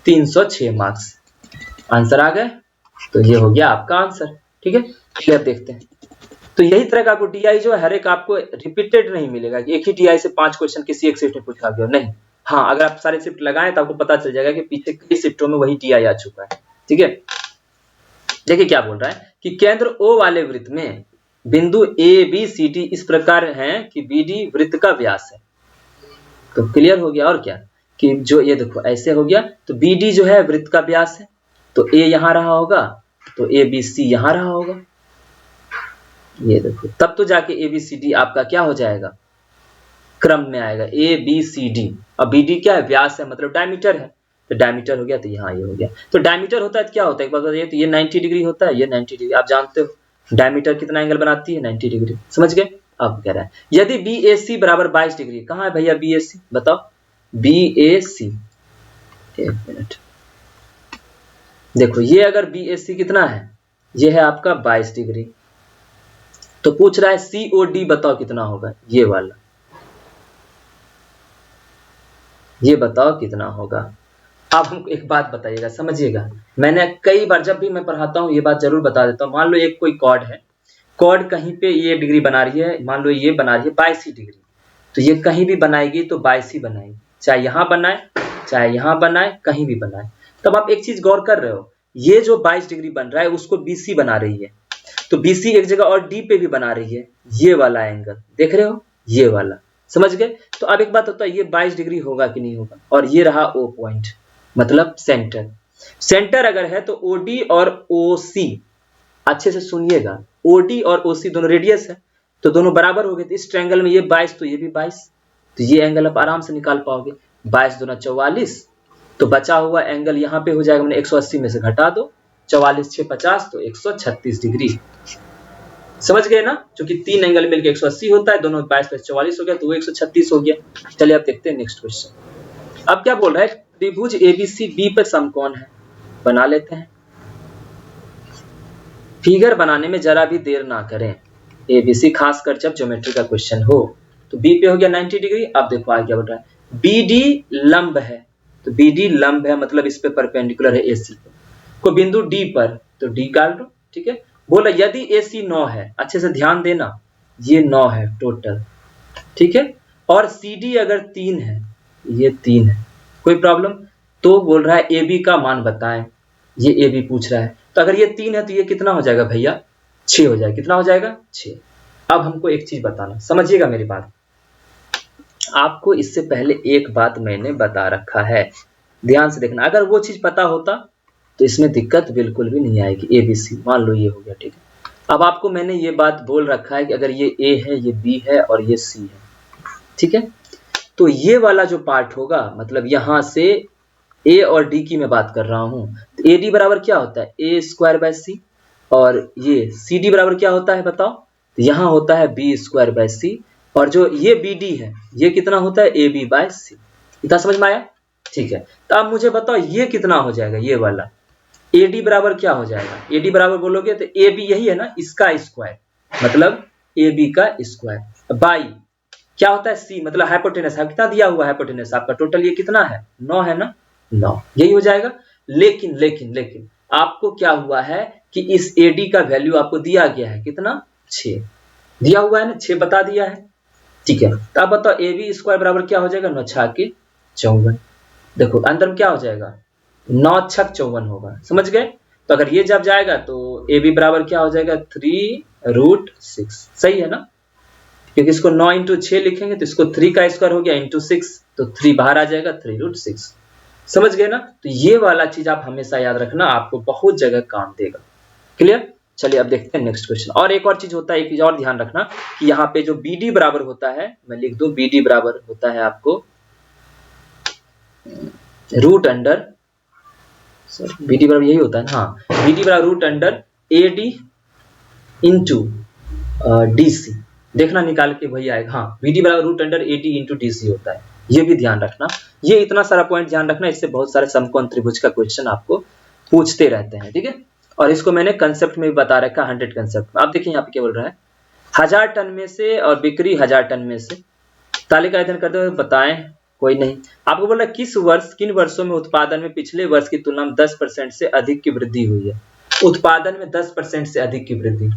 306 मार्क्स। आंसर आ गए, तो ये हो गया आपका आंसर, ठीक है। क्लियर, देखते हैं। तो यही तरह का आपको डीआई जो है हर एक आपको रिपीटेड नहीं मिलेगा कि एक ही डीआई से 5 क्वेश्चन किसी एक शिफ्ट में पूछा गया, नहीं। हाँ, अगर आप सारे शिफ्ट लगाएं तो आपको पता चल जाएगा कि पीछे कई शिफ्टों में वही डीआई आ चुका है, ठीक है। देखिए क्या बोल रहा है कि केंद्र ओ वाले वृत्त में बिंदु ए बी सी डी इस प्रकार हैं कि बी डी वृत्त का व्यास है। तो क्लियर हो गया। और क्या कि जो ये देखो ऐसे हो गया, तो बी डी जो है वृत्त का व्यास है, तो ए यहां रहा होगा, तो ए बी सी यहां रहा होगा, ये देखो, तब तो जाके ए बी सी डी आपका क्या हो जाएगा, क्रम में आएगा ए बी सी डी। अब बी डी क्या है, व्यास है, मतलब डायमीटर है, तो डायमीटर हो गया, तो यहाँ ये हो गया। तो डायमीटर होता है तो क्या होता है एक बात बताइए, तो ये 90 डिग्री होता है, ये 90 डिग्री, आप जानते हो डायमीटर कितना एंगल बनाती है, 90 डिग्री, समझ गए। अब कह रहा है यदि बी ए सी बराबर 22 डिग्री, कहाँ है भैया बी ए सी, बताओ बी ए सी, 1 मिनट, देखो ये अगर बी ए सी कितना है, ये है आपका 22 डिग्री, तो पूछ रहा है सी ओ डी बताओ कितना होगा, ये वाला, ये बताओ कितना होगा। अब हमको एक बात बताइएगा, समझिएगा, मैंने कई बार जब भी मैं पढ़ाता हूँ ये बात जरूर बता देता हूँ। मान लो एक कोई कॉर्ड है, कॉर्ड कहीं पे ये डिग्री बना रही है, मान लो ये बना रही है 22 डिग्री, तो ये कहीं भी बनाएगी तो 22 ही बनाएगी, चाहे यहाँ बनाए चाहे यहाँ बनाए, कहीं भी बनाए। तब आप एक चीज गौर कर रहे हो, ये जो 22 डिग्री बन रहा है उसको BC बना रही है, तो BC एक जगह और D पे भी बना रही है ये वाला एंगल, देख रहे हो, ये वाला, समझ गए। तो अब एक बात होता है, ये 22 डिग्री होगा कि नहीं होगा, और ये रहा O पॉइंट, मतलब सेंटर। सेंटर अगर है तो OD और OC, अच्छे से सुनिएगा, OD और OC दोनों रेडियस है, तो दोनों बराबर हो गए। तो इस ट्रायंगल में ये 22 तो ये भी 22, तो ये एंगल आप आराम से निकाल पाओगे। 22 दूना 44, तो बचा हुआ एंगल यहाँ पे हो जाएगा, मैंने 180 में से घटा दो, 44 6 50, तो 136 डिग्री। समझ गए ना, क्योंकि तीन एंगल मिलकर 180 होता है, दोनों 22 + 44 हो गया, तो वो 136 हो गया। चलिए अब देखते हैं नेक्स्ट क्वेश्चन। अब क्या बोल रहा है, त्रिभुज ABCB पर समकोण है, बना लेते हैं। फिगर बनाने में जरा भी देर ना करें, ABC खासकर जब ज्योमेट्री का क्वेश्चन हो। तो B पे हो गया 90 डिग्री। अब देखो आगे क्या बोल रहा है, BD लंब है, तो BD लंब है मतलब इस पे परपेंडिकुलर है AC पे। कोई बिंदु D पर, तो D काट दो, ठीक है। बोला यदि AC 9 है, अच्छे से ध्यान देना, ये 9 है टोटल, ठीक है, और CD अगर 3 है, ये 3 है, कोई प्रॉब्लम। तो बोल रहा है AB का मान बताएं, ये AB पूछ रहा है। तो अगर ये 3 है तो ये कितना हो जाएगा भैया, 6 हो जाएगा। कितना हो जाएगा, 6। अब हमको एक चीज बताना, समझिएगा मेरी बात। आपको इससे पहले एक बात मैंने बता रखा है, ध्यान से देखना। अगर वो चीज पता होता तो इसमें दिक्कत बिल्कुल भी नहीं आएगी। ABC मान लो ये हो गया, ठीक है। अब आपको मैंने ये बात बोल रखा है कि अगर ये A है, ये B है और ये C है, ठीक है, तो ये वाला जो पार्ट होगा, मतलब यहां से A और D की मैं बात कर रहा हूं, तो AD बराबर क्या होता है, A²/C, और ये CD बराबर क्या होता है बताओ, तो यहां होता है B²/C, और जो ये BD है ये कितना होता है, AB/C। इतना समझ में आया, ठीक है। तो अब मुझे बताओ ये कितना हो जाएगा, ये वाला AD बराबर क्या हो जाएगा, AD बराबर बोलोगे तो AB यही है ना, इसका स्क्वायर, मतलब AB का स्क्वायर बाई क्या होता है, C मतलब हाइपोटेनस है। कितना दिया हुआ है हाइपोटेनस आपका, टोटल ये कितना है, 9 है ना, 9, यही हो जाएगा। लेकिन लेकिन लेकिन आपको क्या हुआ है कि इस AD का वैल्यू आपको दिया गया है कितना, 6 दिया हुआ है ना, 6 बता दिया है, ठीक है। तो अब बताओ AB² बराबर क्या हो जाएगा, 9 × 54। देखो अंदर में क्या हो जाएगा, 9 × 54 होगा, समझ गए। तो अगर ये जब जाएगा तो AB बराबर क्या हो जाएगा, 3√6, सही है ना, क्योंकि इसको 9 × 6 लिखेंगे तो इसको 3 का स्क्वायर हो गया × 6, तो 3 बाहर आ जाएगा, 3√6, समझ गए ना। तो ये वाला चीज आप हमेशा याद रखना, आपको बहुत जगह काम देगा। क्लियर। चलिए अब देखते हैं नेक्स्ट क्वेश्चन। और एक और चीज होता है, एक चीज और ध्यान रखना कि यहाँ पे जो BD बराबर होता है, मैं लिख दूं, BD बराबर होता है आपको √, सॉरी BD बराबर यही होता है ना, हाँ, BD बराबर √AD × DC, देखना निकाल के वही आएगा, हाँ, BD बराबर √AD × DC होता है, ये भी ध्यान रखना। ये इतना सारा पॉइंट ध्यान रखना, इससे बहुत सारे समकोण त्रिभुज का क्वेश्चन आपको पूछते रहते हैं, ठीक है। और इसको मैंने कंसेप्ट में भी बता रखा, 100 कंसेप्ट। अब देखिए यहाँ पे क्या बोल रहा है, 1000 टन में से और बिक्री 1000 टन में से, तालिका अध्ययन करते हुए बताएं। कोई नहीं, आपको बोल रहा है किस वर्ष, किन वर्षों में उत्पादन में पिछले वर्ष की तुलना में 10% से अधिक की वृद्धि हुई है। उत्पादन में 10% से अधिक की वृद्धि,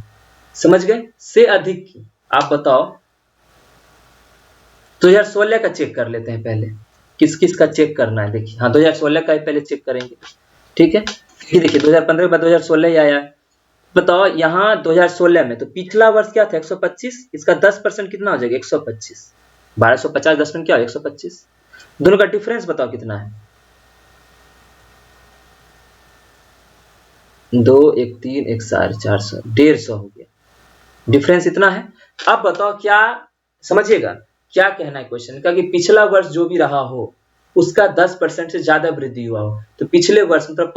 समझ गए, से अधिक की। आप बताओ, 2016 का चेक कर लेते हैं पहले, किस किस का चेक करना है। देखिए हाँ, 2016 का पहले चेक करेंगे, ठीक है। फिर देखिए 2015 के बाद 2016 ही आया। बताओ यहाँ 2016 में तो पिछला वर्ष क्या था, 125, इसका 10% कितना हो जाएगा, 125, 1250 10% क्या हो, 125। दोनों का डिफरेंस बताओ कितना है, 2 1 3 1 400, 150 हो गया, डिफरेंस इतना है। अब बताओ क्या, समझिएगा क्या कहना है क्वेश्चन का, कि पिछला वर्ष जो भी रहा हो उसका 10% से ज्यादा वृद्धि हुआ हो। तो पिछले वर्ष मतलब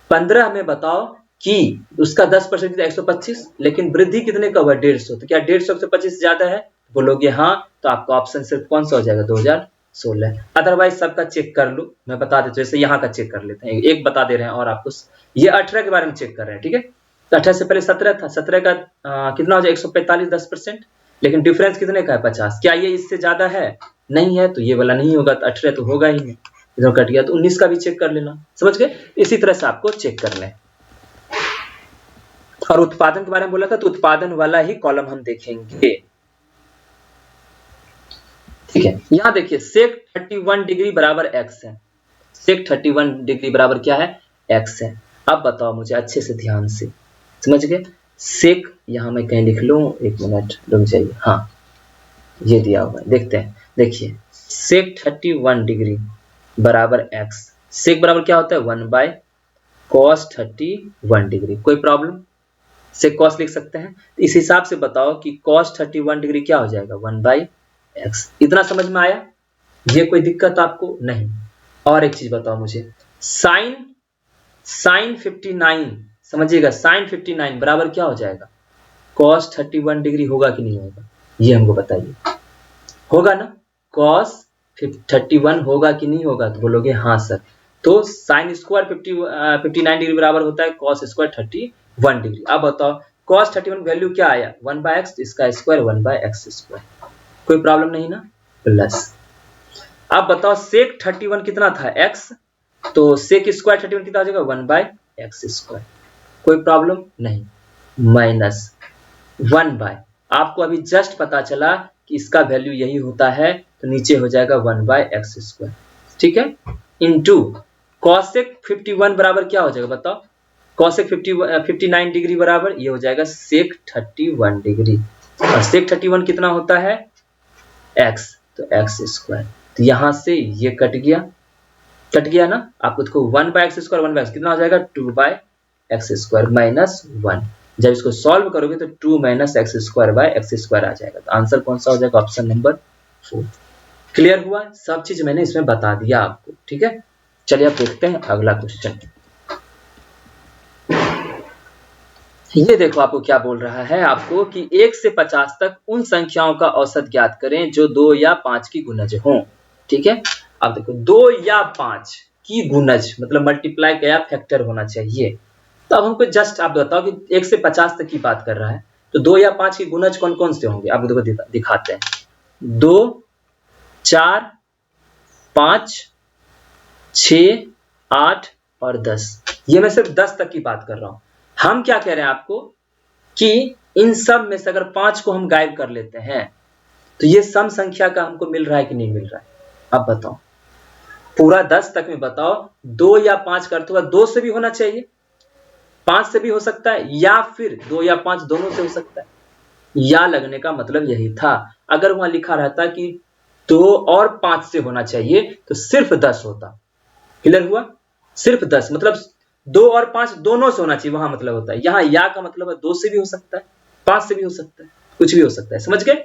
15 में बताओ कि उसका 10% कितना, 125, लेकिन वृद्धि कितने का हुआ, 150। तो क्या 150 से 25 ज्यादा है, बोलोगे हाँ, तो आपका ऑप्शन सिर्फ कौन सा हो जाएगा, 2016। अदरवाइज सबका चेक कर लो, मैं बता देता हूँ, जैसे यहाँ का चेक कर लेते हैं, एक बता दे रहे हैं और आपको ये 18 के बारे में चेक कर रहे हैं, ठीक है। तो 18 से पहले 17 था, 17 का कितना हो जाए, 145, 10%, लेकिन डिफरेंस कितने का है, 50। क्या ये इससे ज्यादा है, नहीं है, तो ये वाला नहीं होगा, तो 18 तो होगा ही नहीं, इधर कट गया। तो 19 का भी चेक कर लेना, समझ गए। इसी तरह से आपको चेक कर लें। और उत्पादन के बारे में बोला था, तो उत्पादन वाला ही कॉलम हम देखेंगे, ठीक है। यहां देखिए सेक 31 डिग्री बराबर x है, सेक 31 डिग्री बराबर क्या है, x है। अब बताओ मुझे अच्छे से ध्यान से, समझ गए। सेक यहाँ मैं कहीं लिख लूँ, एक मिनट रुक जाइए, हाँ ये दिया हुआ है, देखते हैं। देखिए सेक 31 डिग्री बराबर x, सेक बराबर क्या होता है 1/cos 31 डिग्री। कोई प्रॉब्लम, सेक cos लिख सकते हैं। इस हिसाब से बताओ कि cos 31 डिग्री क्या हो जाएगा 1/x। इतना समझ में आया, ये कोई दिक्कत आपको नहीं। और एक चीज बताओ मुझे, साइन 59 समझिएगा, साइन 59 बराबर क्या हो जाएगा cos 31 डिग्री होगा कि नहीं होगा, ये हमको बताइए। होगा ना, cos 31 होगा कि नहीं होगा, तो बोलोगे हाँ सर। तो साइन स्क्वायर 59 डिग्री बराबर होता है cos स्क्वायर 31 डिग्री। अब बताओ cos 31 वैल्यू क्या आया 1/x, इसका स्क्वायर 1/x स्क्वायर। कोई प्रॉब्लम नहीं ना, प्लस। अब बताओ सेक 31 कितना था x, तो सेक स्क्वायर 31 कितना हो जाएगा 1/x स्क्वायर। कोई प्रॉब्लम नहीं, माइनस 1/, आपको अभी जस्ट पता चला कि इसका वैल्यू यही होता है, तो नीचे हो जाएगा 1/x स्क्वायर, ठीक है, इनटू कॉसेक 51 बराबर क्या हो जाएगा बताओ, कॉसेक 59 डिग्री बराबर ये हो जाएगा सेक 31 डिग्री, और सेक 31 कितना होता है x, तो x स्क्वायर। तो यहां से ये कट गया ना, आपको देखो 1/x स्क्वायर 1/x कितना हो जाएगा 2/x स्क्वायर माइनस 1। जब इसको सॉल्व करोगे तो 2 - x square by x square आ जाएगा। तो आंसर कौन सा हो जाएगा, ऑप्शन नंबर 4। क्लियर हुआ, सब चीज मैंने इसमें बता दिया आपको, ठीक है। चलिए अब देखते हैं अगला क्वेश्चन। ये देखो आपको क्या बोल रहा है, आपको कि 1 से 50 तक उन संख्याओं का औसत ज्ञात करें जो 2 या 5 की गुणज हो, ठीक है। अब देखो 2 या 5 की गुणज मतलब मल्टीप्लाई का फैक्टर होना चाहिए। तो अब हमको जस्ट आप बताओ कि 1 से 50 तक की बात कर रहा है, तो 2 या 5 की गुणज कौन कौन से होंगे, आप देखो दिखाते हैं। 2, 4, 5, 6, 8 और 10, ये मैं सिर्फ 10 तक की बात कर रहा हूं। हम क्या कह रहे हैं आपको कि इन सब में से अगर 5 को हम गायब कर लेते हैं तो ये सम संख्या का हमको मिल रहा है कि नहीं मिल रहा है, अब बताओ। पूरा 10 तक में बताओ, 2 या 5 का अर्थ होगा 2 से भी होना चाहिए, 5 से भी हो सकता है, या फिर 2 या 5 दोनों से हो सकता है। या लगने का मतलब यही था। अगर वहां लिखा रहता कि 2 और 5 से होना चाहिए तो सिर्फ 10 होता। क्लियर हुआ, सिर्फ 10 मतलब 2 और 5 दोनों से होना चाहिए, वहां मतलब होता है। यहाँ या का मतलब है 2 से भी हो सकता है, 5 से भी हो सकता है, कुछ भी हो सकता है, समझ गए।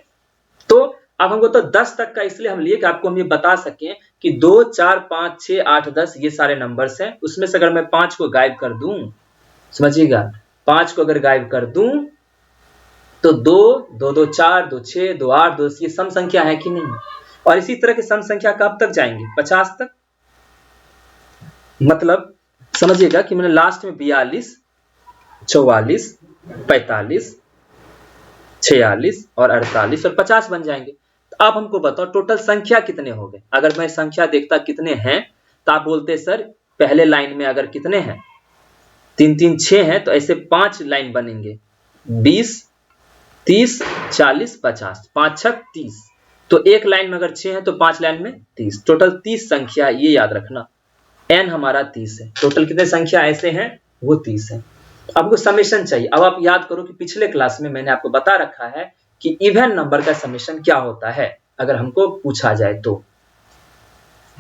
तो अब हमको तो 10 तक का इसलिए हम लिए कि आपको हम ये बता सकें कि 2, 4, 5, 6, 8, 10 ये सारे नंबर्स हैं, उसमें से अगर मैं 5 को गायब कर दूं, समझिएगा 5 को अगर गायब कर दूं तो 2, 2, 2, 4, 2, 6, 2, 8, 2, ये सम संख्या है कि नहीं। और इसी तरह के सम संख्या कब तक जाएंगे 50 तक, मतलब समझिएगा कि मैंने लास्ट में 42, 44, 45, 46 और 48 और 50 बन जाएंगे। तो अब हमको बताओ टोटल संख्या कितने हो गए। अगर मैं संख्या देखता कितने हैं तो आप बोलते सर पहले लाइन में अगर कितने हैं 3, 3, 6 हैं, तो ऐसे 5 लाइन बनेंगे 20, 30, 40, 50, 5 6 30। तो एक लाइन में अगर 6 हैं तो 5 लाइन में 30, टोटल 30 संख्या, ये याद रखना n हमारा 30 है। टोटल कितने संख्या ऐसे हैं वो 30 है। आपको समेशन चाहिए। अब आप याद करो कि पिछले क्लास में मैंने आपको बता रखा है कि इवन नंबर का समेशन क्या होता है, अगर हमको पूछा जाए तो।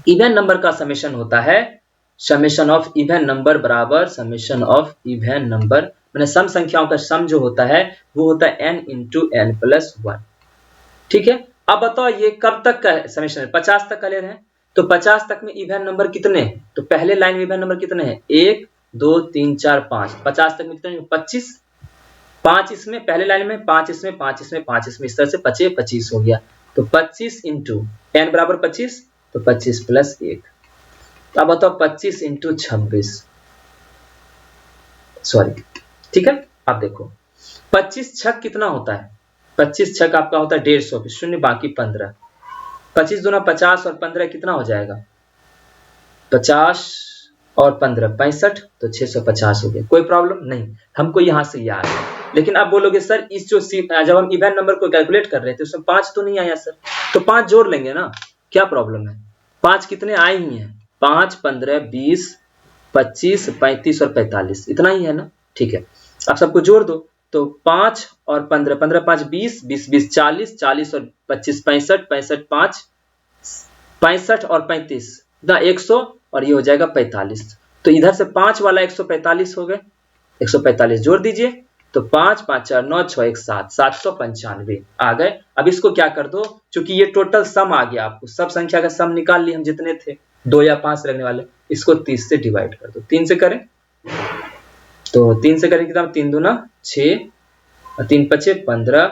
इवन नंबर का समेशन होता है समेशन ऑफ इवन नंबर बराबर समेशन ऑफ इवन नंबर, मैंने सम संख्याओं का सम जो होता है वो होता है n इंटू n प्लस 1, ठीक है। अब बताओ ये कब तक का समेशन है, 50 तक का ले रहे हैं, तो 50 तक में इवन नंबर कितने हैं, तो पहले लाइन में इवन नंबर कितने हैं 1, 2, 3, 4, 5, 50 तक में कितने 25, 5 इसमें पहले लाइन में, 5 इसमें, 5 इसमें, 5 इसमें, इस तरह से 25 हो गया। तो 25 इंटू n बराबर 25, तो 25 प्लस 1। अब बताओ 25 इंटू 26, सॉरी, ठीक है। अब देखो 25 छक कितना होता है, 25 छक आपका होता है 150, शून्य बाकी 15, 25 दूना 50 और 15 कितना हो जाएगा 50 और 15 65, तो 650 हो गया। कोई प्रॉब्लम नहीं, हमको यहां से याद है। लेकिन अब बोलोगे सर इस जो जब हम इवन नंबर को कैलकुलेट कर रहे थे उसमें 5 तो नहीं आया सर, तो 5 जोड़ लेंगे ना, क्या प्रॉब्लम है। 5 कितने आए ही हैं 5, 15, 20, 25, 35 और 45, इतना ही है ना, ठीक है। आप सबको जोड़ दो तो 5 और 15, 15 5 20, 20 20 40, 40 और 25 65, 65 5 65 और 35 ना 100 और ये हो जाएगा 45। तो इधर से 5 वाला 145 हो गए, 145 जोड़ दीजिए तो 5 5 4 9 6 1 7, 795 आ गए। अब इसको क्या कर दो, चूंकि ये टोटल सम आ गया, आपको सब संख्या का सम निकाल लिए हम जितने थे 2 या 5 लगने वाले, इसको 30 से डिवाइड कर दो। 3 से करें तो 3 से करें कितना, 3 दूना 6 और 3 पचे 15,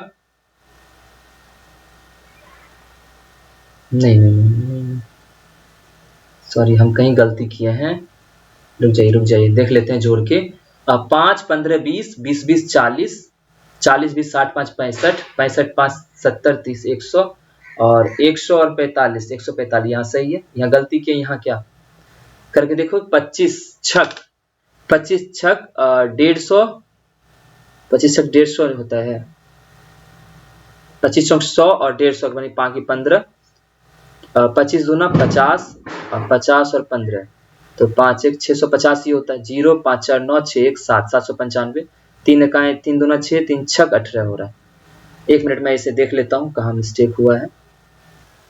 नहीं सॉरी हम कहीं गलती किए हैं, रुक जाइए देख लेते हैं जोड़ के। 5 15 20, 20 20 40, 40 20 60 5 65, 65 5 70 30 100 और 100 और 45, 145 यहाँ सही है, यहाँ गलती किए, यहाँ क्या करके देखो 25 छक 150, 25 छक 150 होता है, 25 चौक 100 और 150 बनी 5 की 15, 25 दूना 50 और 50 और 15 तो 5 1 650 ही होता है। 0 5 4 9 6 1 7, 795, 3 इकाएं 3 दूना 6, 3 छक 18 हो रहा है। 1 मिनट में इसे देख लेता हूँ कहाँ मिस्टेक हुआ है।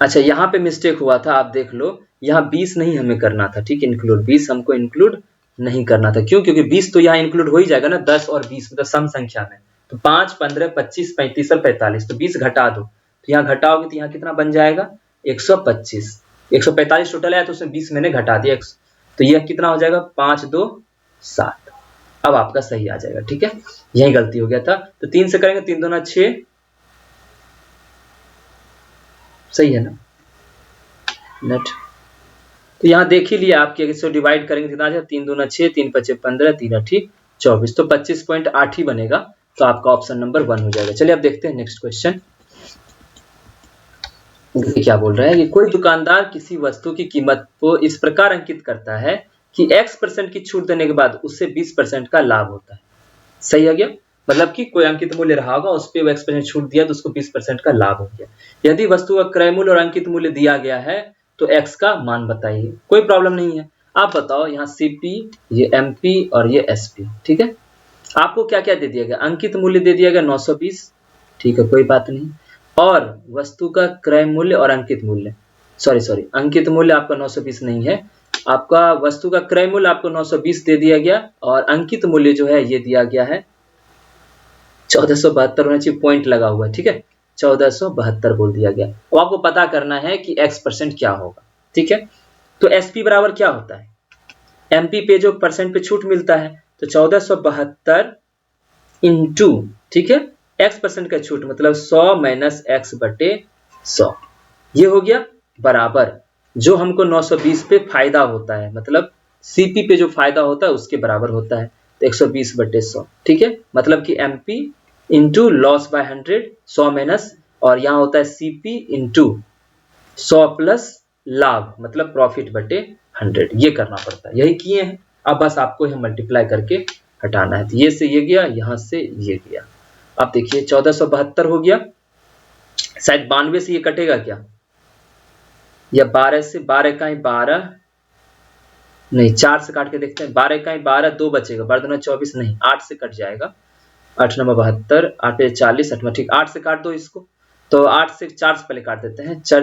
अच्छा यहाँ पे मिस्टेक हुआ था, आप देख लो, यहाँ 20 नहीं हमें करना था, ठीक, इंक्लूड 20 हमको इंक्लूड नहीं करना था। क्यों? क्योंकि 20 तो यहाँ इंक्लूड हो ही जाएगा ना, 10 और 20 मतलब सम संख्या में, तो 5 15 25 35 और 45, तो 20 घटा दो, तो यहाँ घटाओगे तो यहाँ कितना बन जाएगा 125, 145 टोटल है तो उसमें 20 मैंने घटा दिया, तो यह कितना हो जाएगा 5 2 7। अब आपका सही आ जाएगा, ठीक है, यही गलती हो गया था। तो 3 से करेंगे 3 दूना 6, सही है ना नेट। तो यहाँ देख ही लिया आपके, इसको डिवाइड करेंगे कितना आ जाएगा 3 दूना 6, 3 पचे 15, 3 8 24, तो 25.8 ही बनेगा, तो आपका ऑप्शन नंबर 1 हो जाएगा। चलिए अब देखते हैं नेक्स्ट क्वेश्चन क्या बोल रहा है कि कोई दुकानदार किसी वस्तु की कीमत को इस प्रकार अंकित करता है कि x% की छूट देने के बाद उससे 20% का लाभ होता है। सही है क्या? मतलब कि कोई अंकित मूल्य रहा होगा, उस पर x% छूट दिया तो उसको 20% का लाभ हो गया। यदि वस्तु का क्रय मूल्य और अंकित मूल्य दिया गया है तो x का मान बताइए। कोई प्रॉब्लम नहीं है, आप बताओ यहाँ CP, ये MP और ये SP, ठीक है। आपको क्या क्या दे दिया गया, अंकित मूल्य दे दिया गया 920, ठीक है कोई बात नहीं, और वस्तु का क्रय मूल्य और अंकित मूल्य, सॉरी अंकित मूल्य आपका 920 नहीं है, आपका वस्तु का क्रय मूल्य आपको 920 दे दिया गया और अंकित मूल्य जो है ये दिया गया है 1472 होना चाहिए, पॉइंट लगा हुआ है, ठीक है 1472 बोल दिया गया। अब आपको पता करना है कि x% क्या होगा, ठीक है। तो SP बराबर क्या होता है, MP पे जो परसेंट पे छूट मिलता है, तो 1472 इंटू, ठीक है, x% का छूट मतलब 100 माइनस x बटे 100, ये हो गया बराबर जो हमको 920 पे फायदा होता है, मतलब CP पे जो फायदा होता है उसके बराबर होता है, तो 120 बटे 100, ठीक है, मतलब कि MP into loss by 100, 100 minus, और यहाँ होता है CP इंटू 100 प्लस लाभ मतलब प्रॉफिट बटे 100, ये करना पड़ता है, यही किए हैं। अब बस आपको यह मल्टीप्लाई करके हटाना है, तो ये से ये गया, यहां से ये गया। अब देखिए 1472 हो गया, शायद 92 से ये कटेगा क्या, या 12 से, 12 का 12 नहीं, 4 से काट के देखते हैं, 12 का 12 2 बचेगा, 12 दूना 24 नहीं, 8 से कट जाएगा, 8 नंबर 72, 8 40, 8 ठीक, 8 से काट दो इसको, तो 8 से 4 से पहले काट देते हैं, 4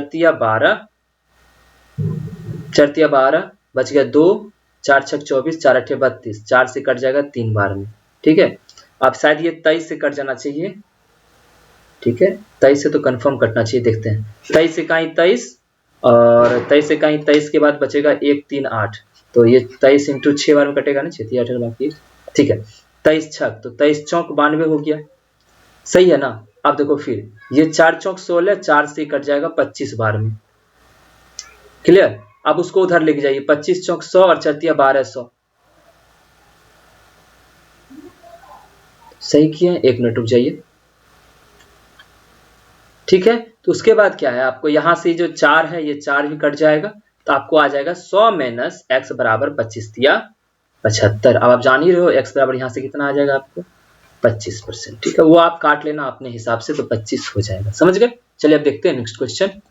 12 बच गया 2, 4 6 24, 4 8 32, 4 से कट जाएगा 3 बार में, ठीक है। अब शायद ये 23 से कट जाना चाहिए, ठीक है 23 से तो कंफर्म कटना चाहिए, देखते हैं 23 से कहीं 23 और 23 से कहीं 23 के बाद बचेगा 1 3 8, तो ये 23 इंटू 6 बार में कटेगा ना, 6 8 बाकी, ठीक है 23 छक, तो 23 चौक 92 हो गया, सही है ना। अब देखो फिर ये 4 चौक 16, 4 से कट जाएगा 25 बार में, क्लियर। अब उसको उधर लेके जाइए, 25 चौक 100 और 4 1200, सही किए, 1 मिनट रुक जाइए, ठीक है। तो उसके बाद क्या है, आपको यहां से जो 4 है ये 4 भी कट जाएगा, तो आपको आ जाएगा 100 माइनस x बराबर 25 दिया 75। अब आप जान ही रहे हो x बराबर यहां से कितना आ जाएगा आपको 25%, ठीक है, वो आप काट लेना अपने हिसाब से, तो 25 हो जाएगा, समझ गए। चलिए अब देखते हैं नेक्स्ट क्वेश्चन।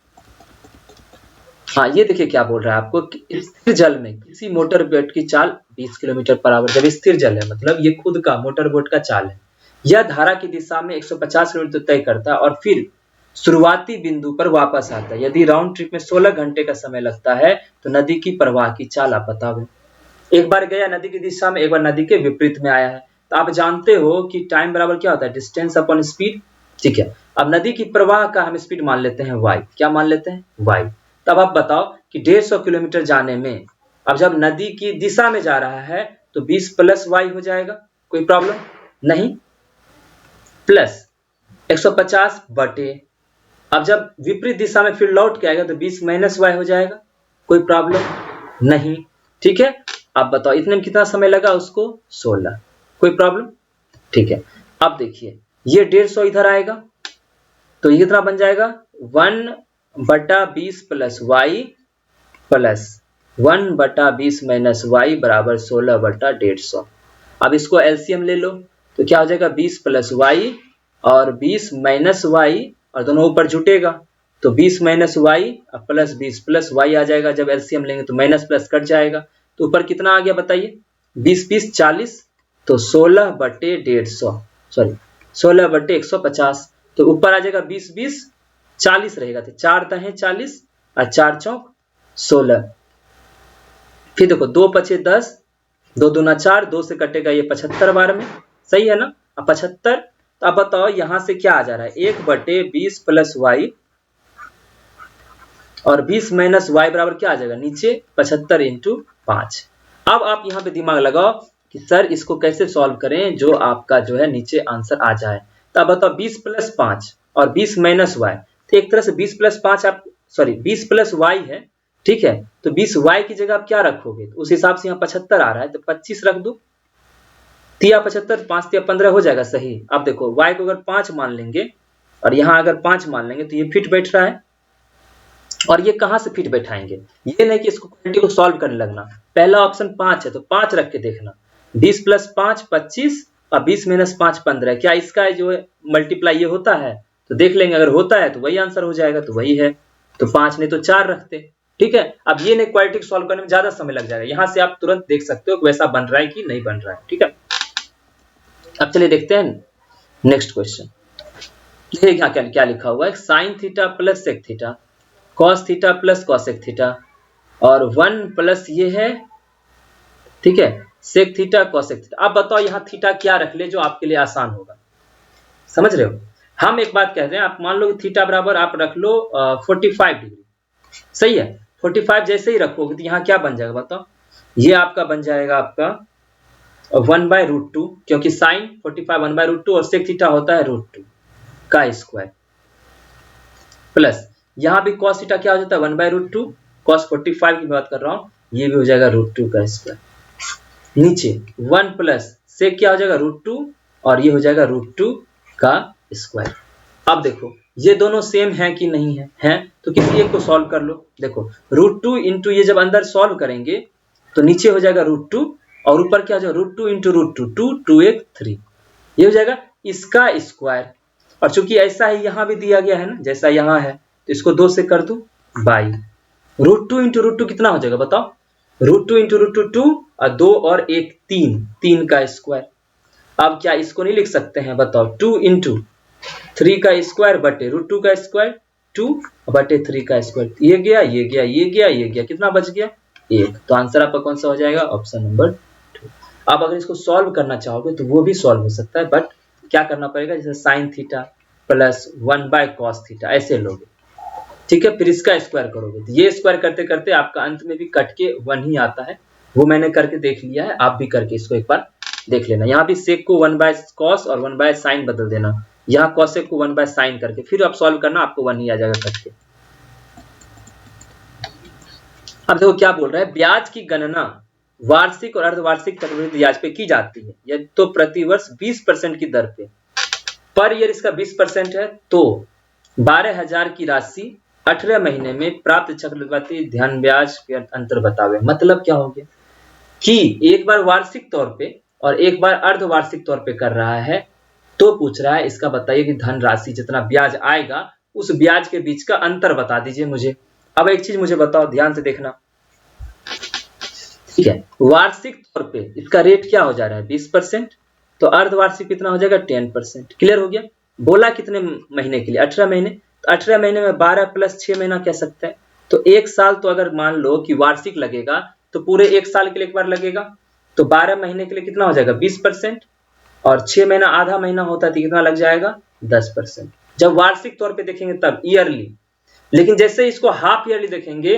हाँ, ये देखिए क्या बोल रहा है आपको कि स्थिर जल में किसी मोटर बोट की चाल 20 किलोमीटर पर आवर। जब स्थिर जल है मतलब ये खुद का मोटर बोट का चाल है, यह धारा की दिशा में 150 किलोमीटर तय करता है और फिर शुरुआती बिंदु पर वापस आता है। यदि राउंड ट्रिप में 16 घंटे का समय लगता है तो नदी की प्रवाह की चाल आप बताओ। एक बार गया नदी की दिशा में, एक बार नदी के विपरीत में आया है। तो आप जानते हो कि टाइम बराबर क्या होता है, डिस्टेंस अपॉन स्पीड। ठीक है, अब नदी की प्रवाह का हम स्पीड मान लेते हैं y। क्या मान लेते हैं, y। तब आप बताओ कि 150 किलोमीटर जाने में, अब जब नदी की दिशा में जा रहा है तो 20 प्लस y हो जाएगा, कोई प्रॉब्लम नहीं, प्लस 150 बटे, अब जब विपरीत दिशा में फिर लौट के आएगा तो 20 माइनस y हो जाएगा, कोई प्रॉब्लम नहीं। ठीक है, आप बताओ इतने में कितना समय लगा उसको, 16, कोई प्रॉब्लम। ठीक है, अब देखिए ये 150 इधर आएगा तो ये कितना बन जाएगा, 1/20 plus y plus 1/20 minus y बराबर 16/150। अब इसको एलसीएम ले लो तो क्या हो जाएगा, 20 प्लस वाई और 20 माइनस वाई, और दोनों ऊपर जुटेगा तो 20 minus Y plus 20 plus Y आ जाएगा। जब एलसीएम लेंगे तो माइनस प्लस कट जाएगा, तो ऊपर कितना आ गया बताइए, 20 40, तो 16/150, सॉरी 16/150। तो ऊपर आ जाएगा 20 20 40 रहेगा, तो 4 तहे 40 और 4 चौक 16। फिर देखो 2 पचे 10, 2 दूना 4, 2 से कटेगा ये 75 बार में, सही है ना। अब 75, तो अब बताओ यहां से क्या आ जा रहा है, 1/20 प्लस वाई और 20 माइनस वाई बराबर क्या आ जाएगा नीचे 75 इंटू 5। अब आप यहाँ पे दिमाग लगाओ कि सर इसको कैसे सॉल्व करें जो आपका जो है नीचे आंसर आ जाए। तो अब बताओ 20 प्लस 5 और 20 माइनस वाई, तो एक तरह से 20 प्लस 5 आप, सॉरी 20 प्लस वाई है, ठीक है, तो 20 वाई की जगह आप क्या रखोगे, तो उस हिसाब से यहाँ 75 आ रहा है तो 25 रख दो, 3×75, 5×15 हो जाएगा सही। अब देखो वाई को अगर 5 मान लेंगे और यहाँ अगर 5 मान लेंगे तो ये फिट बैठ रहा है, और ये कहां से फिट बैठाएंगे, ये नहीं कि इसको क्वांटिटी को सॉल्व करने लगना। पहला ऑप्शन 5 है तो 5 रख के देखना, 20 प्लस 5 25 और 20 माइनस 5 15, क्या इसका जो है मल्टीप्लाई ये होता है, तो देख लेंगे, अगर होता है तो वही आंसर हो जाएगा, तो वही है, तो 5 नहीं तो 4 रखते। ठीक है, अब ये नहीं क्वाड्रेटिक सॉल्व करने में ज्यादा समय लग जाएगा, यहां से आप तुरंत देख सकते हो कि वैसा बन रहा है कि नहीं बन रहा है। ठीक है, अब चलिए देखते हैं नेक्स्ट क्वेश्चन। ये क्या लिखा हुआ है, sine theta plus sec theta cos theta plus cosec theta और 1 प्लस ये है, ठीक है, सेक थीटा कॉसेक थीटा। अब बताओ यहाँ थीटा क्या रख ले जो आपके लिए आसान होगा, समझ रहे हो। हम एक बात कह रहे हैं, आप मान लो थीटा बराबर आप रख लो 45 डिग्री, सही है, 45 जैसे ही रखोगे तो यहाँ क्या बन जाएगा बताओ, ये आपका बन जाएगा आपका 1/√2, क्योंकि साइन 45 1/√2 और सेक थीटा होता है √2 का स्क्वायर, प्लस यहाँ भी cos थीटा क्या हो जाता है 1/√2, cos 45 की बात कर रहा हूँ, ये भी हो जाएगा √2 का स्क्वायर, नीचे 1 प्लस से क्या हो जाएगा √2 और ये हो जाएगा √2 का स्क्वायर। अब देखो ये दोनों सेम है कि नहीं है, हैं तो किसी एक को सॉल्व कर लो। देखो √2 इंटू ये जब अंदर सॉल्व करेंगे तो नीचे हो जाएगा √2 और ऊपर क्या हो जाएगा √2 इंटू √2, 2 2 1 3, ये हो जाएगा इसका स्क्वायर। और चूंकि ऐसा ही यहाँ भी दिया गया है ना, जैसा यहाँ है, तो इसको 2 से कर दो बाई, √2 इंटू √2 कितना हो जाएगा बताओ, √2 इंटू √2 2 और 2 और 1 3, 3 का स्क्वायर। अब क्या इसको नहीं लिख सकते हैं बताओ, 2 इंटू 3 का स्क्वायर बटे √2 का स्क्वायर, 2 बटे 3 का स्क्वायर, ये गया ये गया ये गया ये गया, कितना बच गया 1, तो आंसर आपका कौन सा हो जाएगा, ऑप्शन नंबर 2। अब अगर इसको सॉल्व करना चाहोगे तो वो भी सॉल्व हो सकता है, बट क्या करना पड़ेगा, जैसे sign theta plus 1/cos theta ऐसे लोगे, ठीक है, फिर इसका स्क्वायर करोगे, तो ये स्क्वायर करते करते आपका अंत में भी कट के 1 ही आता है, वो मैंने करके देख लिया है, आप भी करके इसको एक बार देख लेना। यहाँ भी सेक को 1/cos और 1/sin बदल देना, यहाँ cosec को 1/sin करके फिर आप सॉल्व करना, आपको 1 ही आ जाएगा कट के। अब देखो क्या बोल रहा है, ब्याज की गणना वार्षिक और अर्धवार्षिक चक्रवृद्धि ब्याज पे की जाती है, यदि तो प्रतिवर्ष 20% की दर पे, पर ईयर इसका 20% है तो 12,000 की राशि 18 महीने में प्राप्त चक्रवृद्धि धन ब्याज के अंतर बतावे। मतलब क्या हो गया कि एक बार वार्षिक तौर पे और एक बार अर्धवार्षिक तौर पे कर रहा है, तो पूछ रहा है इसका बताइए कि धन राशि जितना ब्याज आएगा उस ब्याज के बीच का अंतर बता दीजिए मुझे। अब एक चीज मुझे बताओ, ध्यान से देखना, ठीक है, वार्षिक तौर पे इसका रेट क्या हो जा रहा है 20%, तो अर्धवार्षिक कितना हो जाएगा 10%। क्लियर हो गया। बोला कितने महीने के लिए, 18 महीने, तो 18 महीने में 12 प्लस 6 महीना कह सकते हैं, तो एक साल, तो अगर मान लो कि वार्षिक लगेगा तो पूरे एक साल के लिए एक बार लगेगा, तो 12 महीने के लिए कितना हो जाएगा 20%, और 6 महीना आधा महीना होता है तो कितना लग जाएगा 10%। जब वार्षिक तौर पे देखेंगे तब ईयरली, लेकिन जैसे इसको हाफ ईयरली देखेंगे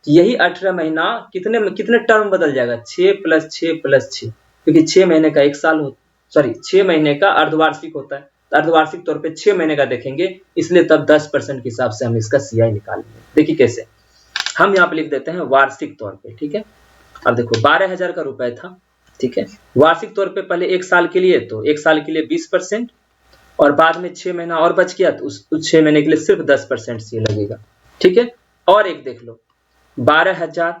यही 18 महीना कितने कितने टर्म बदल जाएगा, 6 + 6 + 6, क्योंकि 6 महीने का एक साल हो, सॉरी 6 महीने का अर्धवार्षिक होता है, तो अर्धवार्षिक तौर पे 6 महीने का देखेंगे, इसलिए तब 10% के हिसाब से हम इसका CI निकालेंगे। देखिए कैसे, हम यहाँ पे लिख देते हैं वार्षिक तौर पे, ठीक है। अब देखो 12,000 का रुपए था, ठीक है, वार्षिक तौर पे पहले एक साल के लिए, तो एक साल के लिए 20%, और बाद में 6 महीना और बच गया तो उस 6 महीने के लिए सिर्फ 10% से लगेगा, ठीक है। और एक देख लो 12,000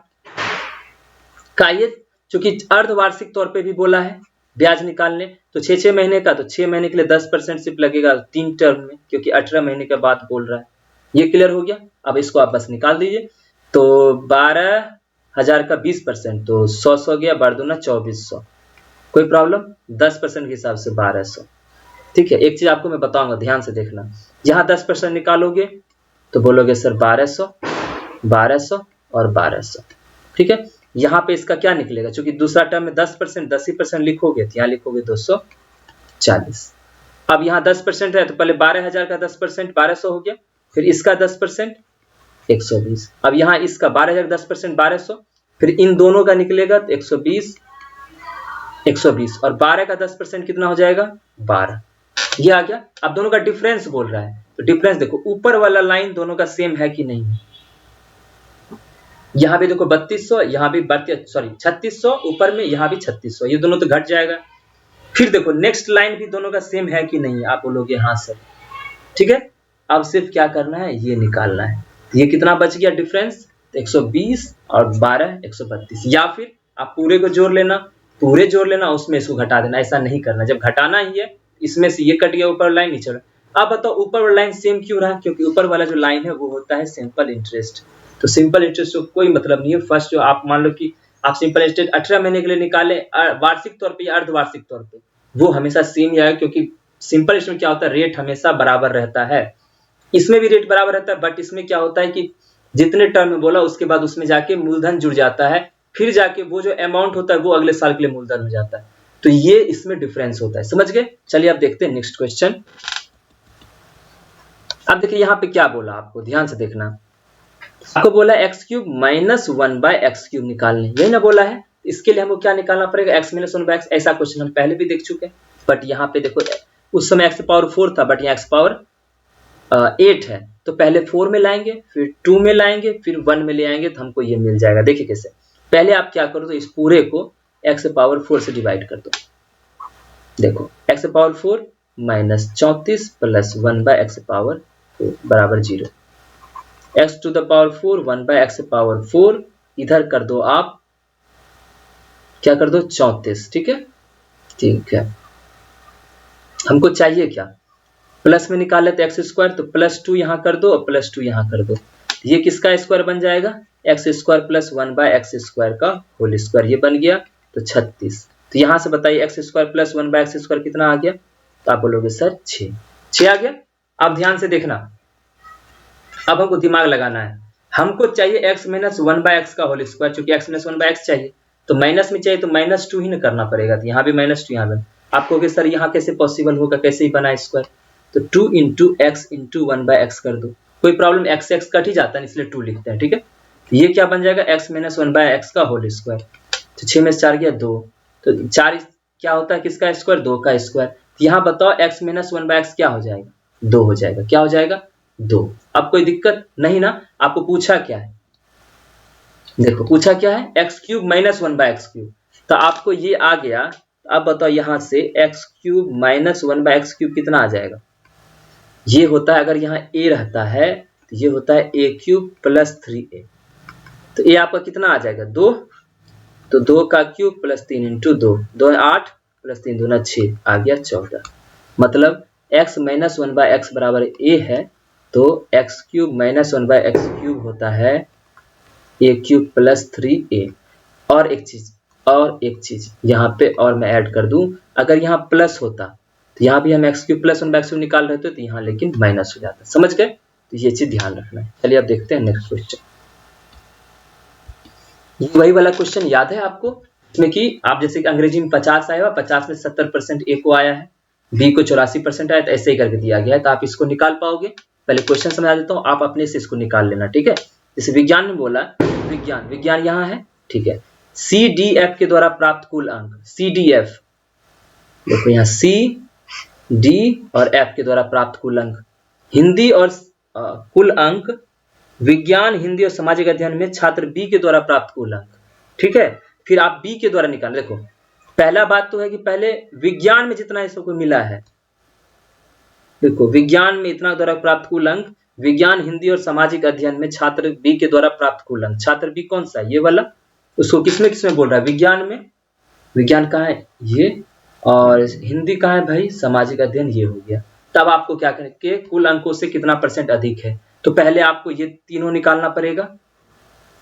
का ये, चूंकि अर्धवार्षिक तौर पे भी बोला है ब्याज निकालने, तो 6 महीने का, तो 6 महीने के लिए 10% सिर्फ लगेगा 3 टर्म में, क्योंकि 18 महीने के बाद बोल रहा है। ये क्लियर हो गया। अब इसको आप बस निकाल दीजिए, तो 12,000 का 20%, तो 100 गया, 12 दूना 2400, कोई प्रॉब्लम, 10% के हिसाब से 1200, ठीक है। एक चीज आपको मैं बताऊंगा, ध्यान से देखना, यहाँ 10% निकालोगे तो बोलोगे सर 1200, 1200 और 1200, ठीक है। यहाँ पे इसका क्या निकलेगा, क्योंकि दूसरा टर्म में 10%, 10% लिखोगे तो यहाँ लिखोगे 240। अब यहाँ 10% है तो पहले 12,000 का 10% 1200 हो गया, फिर इसका 10% 120, अब यहाँ इसका 12,000 10% 1200, फिर इन दोनों का निकलेगा तो 120, 120, और 12 का 10% कितना हो जाएगा 12, ये आ गया। अब दोनों का डिफरेंस बोल रहा है, तो डिफरेंस देखो ऊपर वाला लाइन दोनों का सेम है कि नहीं, यहाँ भी देखो 3200, यहाँ भी 3600 ऊपर में, यहाँ भी 3600, ये दोनों तो घट जाएगा। फिर देखो नेक्स्ट लाइन भी दोनों का सेम है कि नहीं, आप बोलोगे हाँ सर, ठीक है। अब सिर्फ क्या करना है, ये निकालना है, ये कितना बच गया डिफरेंस, 120 और 12 132, या फिर आप पूरे को जोड़ लेना, पूरे जोड़ लेना, उसमें इसको घटा देना, ऐसा नहीं करना, जब घटाना ही है इसमें से ये कट गया, ऊपर लाइन नीचे। अब बताओ ऊपर वाला लाइन सेम क्यों रहा, क्योंकि ऊपर वाला जो लाइन है वो होता है सिंपल इंटरेस्ट, तो सिंपल इंटरेस्ट को कोई मतलब नहीं है। फर्स्ट जो आप मान लो कि आप सिंपल इंटरेस्ट 18 महीने के लिए निकाले वार्षिक तौर पे या अर्धवार्षिक तौर पे, वो हमेशा सेम ही आएगा, क्योंकि सिंपल इंटरेस्ट में क्या होता है, रेट हमेशा बराबर रहता है, इसमें भी रेट बराबर रहता है, बट इसमें क्या होता है कि जितने टर्म में बोला उसके बाद उसमें जाके मूलधन जुड़ जाता है, फिर जाके वो जो अमाउंट होता है वो अगले साल के लिए मूलधन हो जाता है, तो ये इसमें डिफरेंस होता है, समझ गए। चलिए अब देखते हैं नेक्स्ट क्वेश्चन। अब देखिए यहाँ पे क्या बोला, आपको ध्यान से देखना, आपको बोला x³ - 1/x³ निकालने, यही ना बोला है। इसके लिए हमको क्या निकालना पड़ेगा, x - 1/x। ऐसा क्वेश्चन हम पहले भी देख चुके हैं, बट यहाँ पे देखो उस समय x⁴ था, बट यहाँ x⁴8 है, तो पहले 4 में लाएंगे, फिर 2 में लाएंगे, फिर 1 में ले आएंगे, तो हमको ये मिल जाएगा। देखिए कैसे, पहले आप क्या करो, तो इस पूरे को x⁴ से डिवाइड कर दो, देखो x⁴ -34 + 1/x⁴ बराबर 0, x⁴ 1/x⁴ इधर कर दो, आप क्या कर दो 34, ठीक है, ठीक है। हमको चाहिए क्या, प्लस में निकाल लेते x², तो +2 यहाँ कर दो और +2 यहाँ कर दो, ये किसका स्क्वायर बन जाएगा, x² + 1/x² का होल स्क्वायर, ये बन गया तो 36। तो यहाँ से बताइए x² + 1/x² कितना आ गया, तो आप बोलोगे सर 6 आ गया। अब ध्यान से देखना, अब हमको दिमाग लगाना है, हमको चाहिए x - 1/x का होल स्क्वायर, चूंकि x - 1/x चाहिए तो माइनस में चाहिए, तो -2 ही ना करना पड़ेगा, तो यहाँ भी -2 यहाँ भी। आप कहोगे सर यहाँ कैसे पॉसिबल होगा, कैसे ही बना स्क्वायर, तो 2 × x × 1/x कर दो, कोई प्रॉब्लम, x कट ही जाता है इसलिए 2 लिखते हैं, ठीक है। तो ये क्या बन जाएगा, x - 1/x का होल स्क्वायर, तो 6 में से 4 गया 2, तो 4 क्या होता है किसका स्क्वायर, 2 का स्क्वायर। यहाँ बताओ x - 1/x क्या हो जाएगा, 2 हो जाएगा, क्या हो जाएगा 2। अब कोई दिक्कत नहीं ना, आपको पूछा क्या है, देखो पूछा क्या है, x³ - 1/x³, तो आपको ये आ गया। अब बताओ यहाँ से x³ - 1/x³ कितना आ जाएगा, ये होता है, अगर यहाँ a रहता है तो ये होता है a³ + 3a, तो a आपका कितना आ जाएगा 2, तो 2 का क्यूब + 3 × 2, 2 है 8 + 3 दूना 6, आ गया 14। मतलब x - 1/x बराबर a है, तो x cube minus 1/x cube होता है ए क्यूब प्लस 3a। और एक चीज यहाँ पे और मैं ऐड कर दूं, अगर यहाँ प्लस होता तो यहाँ भी हम x cube plus 1/x cube निकाल रहे थे, तो यहाँ लेकिन माइनस हो जाता। समझ गए? तो ये चीज ध्यान रखना है। चलिए अब देखते हैं नेक्स्ट क्वेश्चन। ये वही वाला क्वेश्चन याद है आपको, इसमें कि आप जैसे कि अंग्रेजी में 50 आया हुआ, 50 में 70% ए को आया है, बी को 84% आया, तो ऐसे ही करके दिया गया है, तो आप इसको निकाल पाओगे। पहले क्वेश्चन समझा देता हूँ, आप अपने से इसको निकाल लेना, ठीक है। जैसे विज्ञान में बोला, विज्ञान यहाँ है, ठीक है। सी डी एफ के द्वारा प्राप्त कुल अंक, सी डी एफ देखो यहाँ सी डी और एफ के द्वारा प्राप्त कुल अंक, हिंदी और कुल अंक विज्ञान, हिंदी और सामाजिक अध्ययन में छात्र बी के द्वारा प्राप्त कुल अंक, ठीक है। फिर आप बी के द्वारा निकाल, देखो पहला बात तो है कि पहले विज्ञान में जितना इसको मिला है, देखो विज्ञान में इतना द्वारा प्राप्त कुल अंक, विज्ञान, हिंदी और सामाजिक अध्ययन में छात्र बी के द्वारा प्राप्त कुल अंक। छात्र बी कौन सा है? ये वाला। उसको किसमें बोल रहा है? विज्ञान में। विज्ञान कहाँ है? ये। और हिंदी कहाँ है भाई? सामाजिक अध्ययन, ये हो गया। तब आपको क्या करें, कुल अंकों से कितना % अधिक है, तो पहले आपको ये तीनों निकालना पड़ेगा,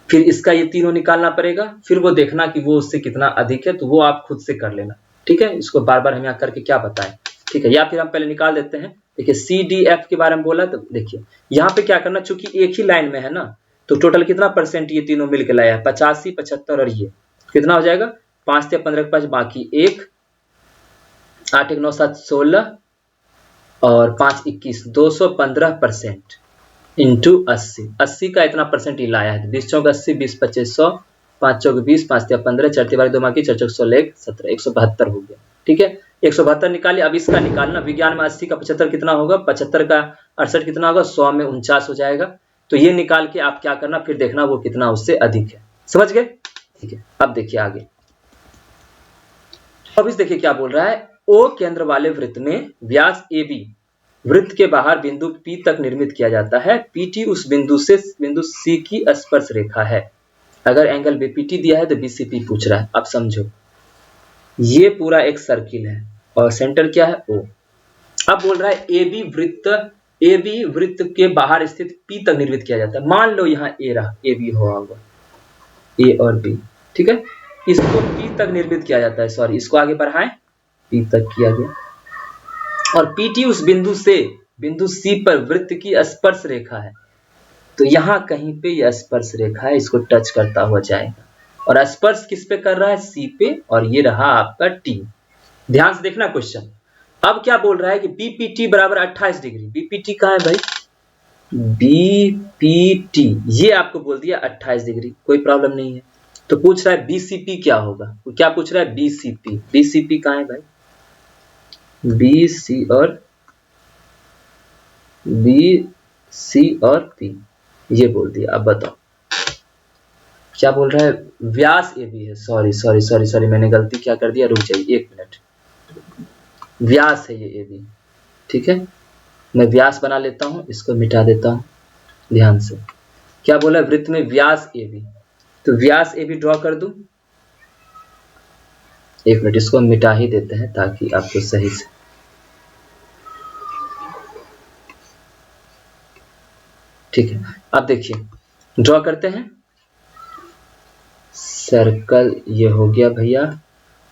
फिर इसका ये तीनों निकालना पड़ेगा, फिर वो देखना कि वो उससे कितना अधिक है, तो वो आप खुद से कर लेना, ठीक है। इसको बार बार हम यहाँ करके क्या बताएं, ठीक है। या फिर हम पहले निकाल देते हैं। देखिए सी डी एफ के बारे में बोला, तो देखिए यहाँ पे क्या करना, चूंकि एक ही लाइन में है ना, तो टोटल कितना % ये तीनों मिलकर लाया है? 85, 75 और ये कितना हो जाएगा? 5 से 15 के पास बाकी 1, 8 1 9 7 16 और 5 21, 215% इंटू 80। 80 का इतना % ही लाया है। 20 चौक 80, 20 25 100, 5 चौक 20, 5 3 15, 4 3 12 2 बाकी 4 चौक 16 17, 172 हो गया, ठीक है। 172 निकालिए। अब इसका निकालना, विज्ञान में 80 का 75 कितना होगा? 75 का 68 कितना होगा? 100 में 49 हो जाएगा। तो ये निकाल के आप क्या करना, फिर देखना वो कितना उससे अधिक है। समझ गए? ठीक है। अब देखिए आगे, अब इस देखिए क्या बोल रहा है, ओ केंद्र वाले वृत्त में व्यास ए बी वृत्त के बाहर बिंदु P तक निर्मित किया जाता है। PT उस बिंदु से बिंदु C की स्पर्श रेखा है। अगर एंगल BPT दिया है तो BCP पूछ रहा है। अब समझो, ये पूरा एक सर्किल है और सेंटर क्या है? O। अब बोल रहा है AB वृत्त के बाहर स्थित P तक निर्मित किया जाता है। मान लो यहाँ A रहा, AB होगा, A और B, ठीक है। इसको P तक निर्मित किया जाता है, सॉरी इसको आगे बढ़ाएं, P तक किया गया। और PT उस बिंदु से बिंदु C पर वृत्त की स्पर्श रेखा है। तो यहाँ कहीं पे यह स्पर्श रेखा है, इसको टच करता हुआ जाएगा। और स्पर्श किस पे कर रहा है? C पे। और ये रहा आपका T। ध्यान से देखना क्वेश्चन। अब क्या बोल रहा है कि BPT बराबर 28 डिग्री। BPT कहाँ है भाई? BPT ये आपको बोल दिया 28 डिग्री, कोई प्रॉब्लम नहीं है। तो पूछ रहा है BCP क्या होगा? क्या पूछ रहा है? BCP। BCP कहाँ है भाई? BC और P ये बोल दिया। अब बताओ क्या बोल रहा है? व्यास AB है। सॉरी मैंने गलती क्या कर दिया, रुक जाइए 1 मिनट। व्यास है ये AB, ठीक है। मैं व्यास बना लेता हूं, इसको मिटा देता हूं ध्यान से। क्या बोला? वृत्त में व्यास AB, तो व्यास AB ड्रॉ कर दूं। 1 मिनट, इसको मिटा ही देते हैं ताकि आपको सही से, ठीक है। अब देखिए ड्रॉ करते हैं सर्कल। ये हो गया भैया,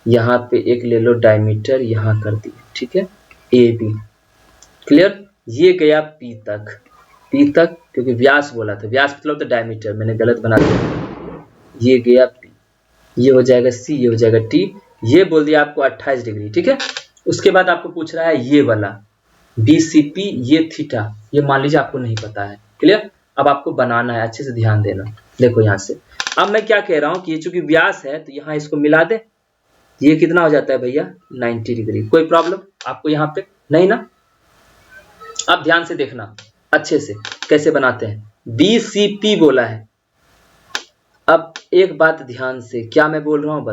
यहाँ पे एक ले लो डायमीटर, यहाँ कर दिए, ठीक है। AB clear. ये गया P तक, क्योंकि व्यास बोला था, व्यास मतलब तो डायमीटर, मैंने गलत बना दिया। ये गया P, ये हो जाएगा C, ये हो जाएगा T। ये बोल दिया आपको 28 डिग्री, ठीक है। उसके बाद आपको पूछ रहा है ये वाला BCP, ये थीटा, ये मान लीजिए आपको नहीं पता है। क्लियर। अब आपको बनाना है, अच्छे से ध्यान देना। देखो यहाँ से अब मैं क्या कह रहा हूँ कि ये चूंकि व्यास है तो यहाँ इसको मिला दे, ये कितना हो जाता है भैया? 90 डिग्री। कोई प्रॉब्लम आपको यहाँ पे नहीं ना? अब ध्यान से देखना अच्छे से कैसे बनाते हैं। BCP बोला है। अब एक बात ध्यान से, क्या मैं बोल रहा हूँ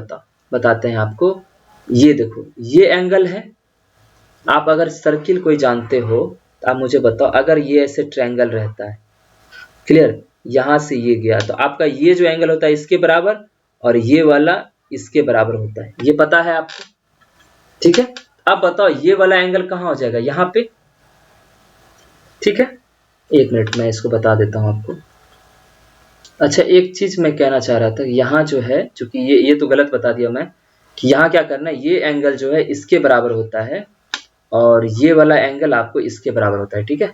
बताते हैं आपको। ये देखो ये एंगल है। आप अगर सर्किल कोई जानते हो तो आप मुझे बताओ, अगर ये ऐसे ट्रायंगल रहता है, क्लियर, यहां से ये गया तो आपका ये जो एंगल होता है इसके बराबर और ये वाला इसके बराबर होता है, ये पता है आपको, ठीक है। अब बताओ ये वाला एंगल कहां हो जाएगा? यहाँ पे, ठीक है। एक मिनट मैं इसको बता देता हूँ आपको। अच्छा, एक चीज मैं कहना चाह रहा था, यहाँ जो है, चूंकि ये तो गलत बता दिया मैं, कि यहाँ क्या करना है, ये एंगल जो है इसके बराबर होता है और ये वाला एंगल आपको इसके बराबर होता है, ठीक है।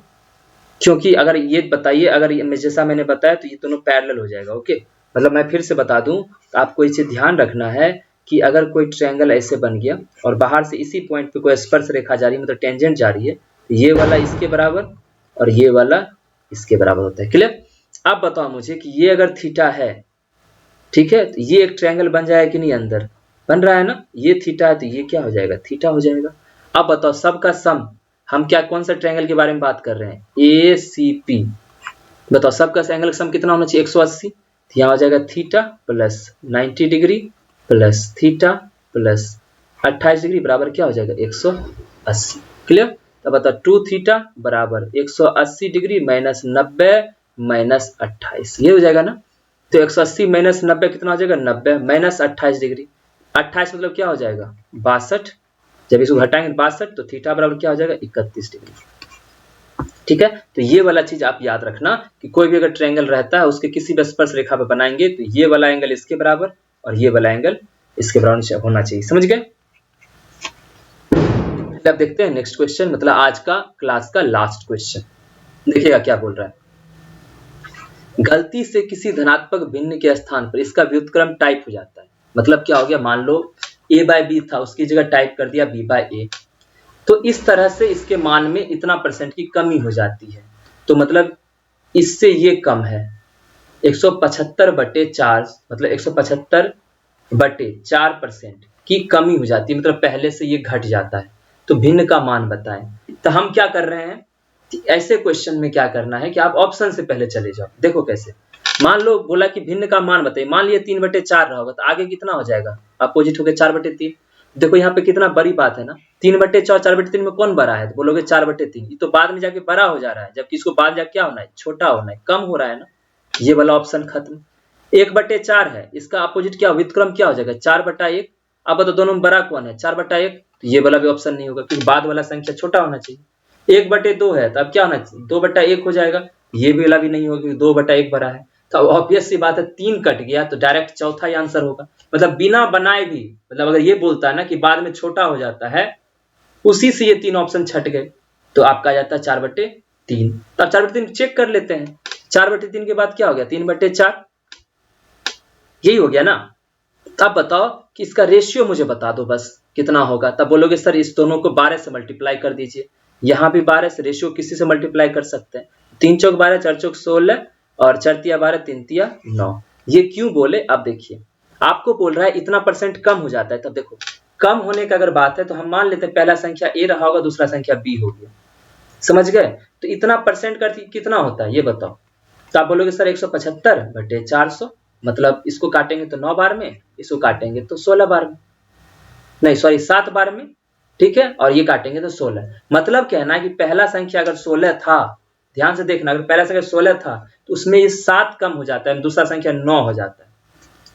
क्योंकि अगर ये बताइए, अगर जैसा मैंने बताया तो ये दोनों पैरेलल हो जाएगा। ओके, मतलब मैं फिर से बता दूं, आपको इसे ध्यान रखना है कि अगर कोई ट्रायंगल ऐसे बन गया और बाहर से इसी पॉइंट पे कोई स्पर्श रेखा जा रही है, मतलब टेंजेंट जा रही है, तो ये वाला इसके बराबर और ये वाला इसके बराबर होता है। क्लियर? अब बताओ मुझे कि ये अगर थीटा है, ठीक है, तो ये एक ट्रायंगल बन जाएगा कि नहीं? अंदर बन रहा है ना, ये थीटा है तो ये क्या हो जाएगा? थीटा हो जाएगा। अब बताओ सबका सम, हम क्या कौन सा ट्रायंगल के बारे में बात कर रहे हैं? ए सी पी। बताओ सबका एंगल का सम कितना होना चाहिए? 180। तो यहाँ हो जाएगा theta plus 90 degree plus theta plus 28 degree बराबर क्या हो जाएगा? 180। क्लियर? तो बताओ 2 थीटा बराबर 180 डिग्री माइनस 90 माइनस 28, ये हो जाएगा ना। तो 180 माइनस 90 कितना हो जाएगा? 90 माइनस 28 डिग्री, 28 मतलब क्या हो जाएगा? 62। जब इसको घटाएंगे 62 तो थीटा बराबर क्या हो जाएगा? 31 डिग्री। ठीक है, तो ये वाला चीज आप याद रखना कि कोई भी अगर ट्रायंगल रहता है उसके किसी भी स्पर्श रेखा पे बनाएंगे तो ये वाला एंगल इसके बराबर और ये वाला एंगल इसके बराबर होना चाहिए। समझ गए? अब देखते हैं नेक्स्ट क्वेश्चन, मतलब आज का क्लास का लास्ट क्वेश्चन। देखिएगा क्या बोल रहा है। गलती से किसी धनात्मक भिन्न के स्थान पर इसका व्युत्क्रम टाइप हो जाता है। मतलब क्या हो गया? मान लो a बाय बी था, उसकी जगह टाइप कर दिया b बाय ए। तो इस तरह से इसके मान में इतना परसेंट की कमी हो जाती है। तो मतलब इससे ये कम है, 175/4, मतलब 175/4% की कमी हो जाती है, मतलब पहले से ये घट जाता है। तो भिन्न का मान बताएं। तो हम क्या कर रहे हैं, ऐसे क्वेश्चन में क्या करना है कि आप ऑप्शन से पहले चले जाओ। देखो कैसे, मान लो बोला कि भिन्न का मान बताइए, मान लिया 3/4 रहा होगा तो आगे कितना हो जाएगा? अपोजिट हो गया 4/3। देखो यहाँ पे कितना बड़ी बात है ना, 3/4 4/3 में कौन बड़ा है? तो बोलोगे 4/3, ये तो बाद में जाके बड़ा हो जा रहा है, जबकि इसको बाद जाके क्या होना है? छोटा होना है, कम हो रहा है ना। ये वाला ऑप्शन खत्म। 1/4 है, इसका अपोजिट क्या, व्युत्क्रम क्या हो जाएगा? 4/1। अब बताओ दोनों में बड़ा कौन है? 4/1। तो ये वाला भी ऑप्शन नहीं होगा क्योंकि बाद वाला संख्या छोटा होना चाहिए। 1/2 है तो अब क्या होना चाहिए? 2/1 हो जाएगा। ये भी वाला भी नहीं होगा क्योंकि 2/1 बड़ा है। तो ऑब्वियस सी बात है, 3 कट गया तो डायरेक्ट चौथा ही आंसर होगा। मतलब बिना बनाए भी, मतलब अगर ये बोलता है ना कि बाद में छोटा हो जाता है, उसी से ये 3 ऑप्शन छट गए, तो आपका आ जाता है 4/3। तो आप 4/3 चेक कर लेते हैं। 4/3 के बाद क्या हो गया? 3/4, यही हो गया ना। तब बताओ कि इसका रेशियो मुझे बता दो बस कितना होगा। तब बोलोगे सर इस दोनों को 12 से मल्टीप्लाई कर दीजिए। यहाँ भी 12 से, रेशियो किसी से मल्टीप्लाई कर सकते हैं। 3 चौक 12, 4 चौक 16 और 4 तिया 12, 3 तिया 9। ये क्यों बोले? अब देखिए, आपको बोल रहा है इतना परसेंट कम हो जाता है। तब देखो कम होने का अगर बात है तो हम मान लेते हैं पहला संख्या ए रहा होगा, दूसरा संख्या बी हो गया। समझ गए? तो इतना परसेंट का कितना होता है ये बताओ। तो आप बोलोगे सर 175/400, मतलब इसको काटेंगे तो 9 बार में, इसको काटेंगे तो 16 बार में, नहीं सॉरी 7 बार में, ठीक है, और ये काटेंगे तो 16। मतलब कहना है कि पहला संख्या अगर 16 था, ध्यान से देखना, अगर पहला संख्या 16 था तो उसमें ये 7 कम हो जाता है, दूसरा संख्या 9 हो जाता है।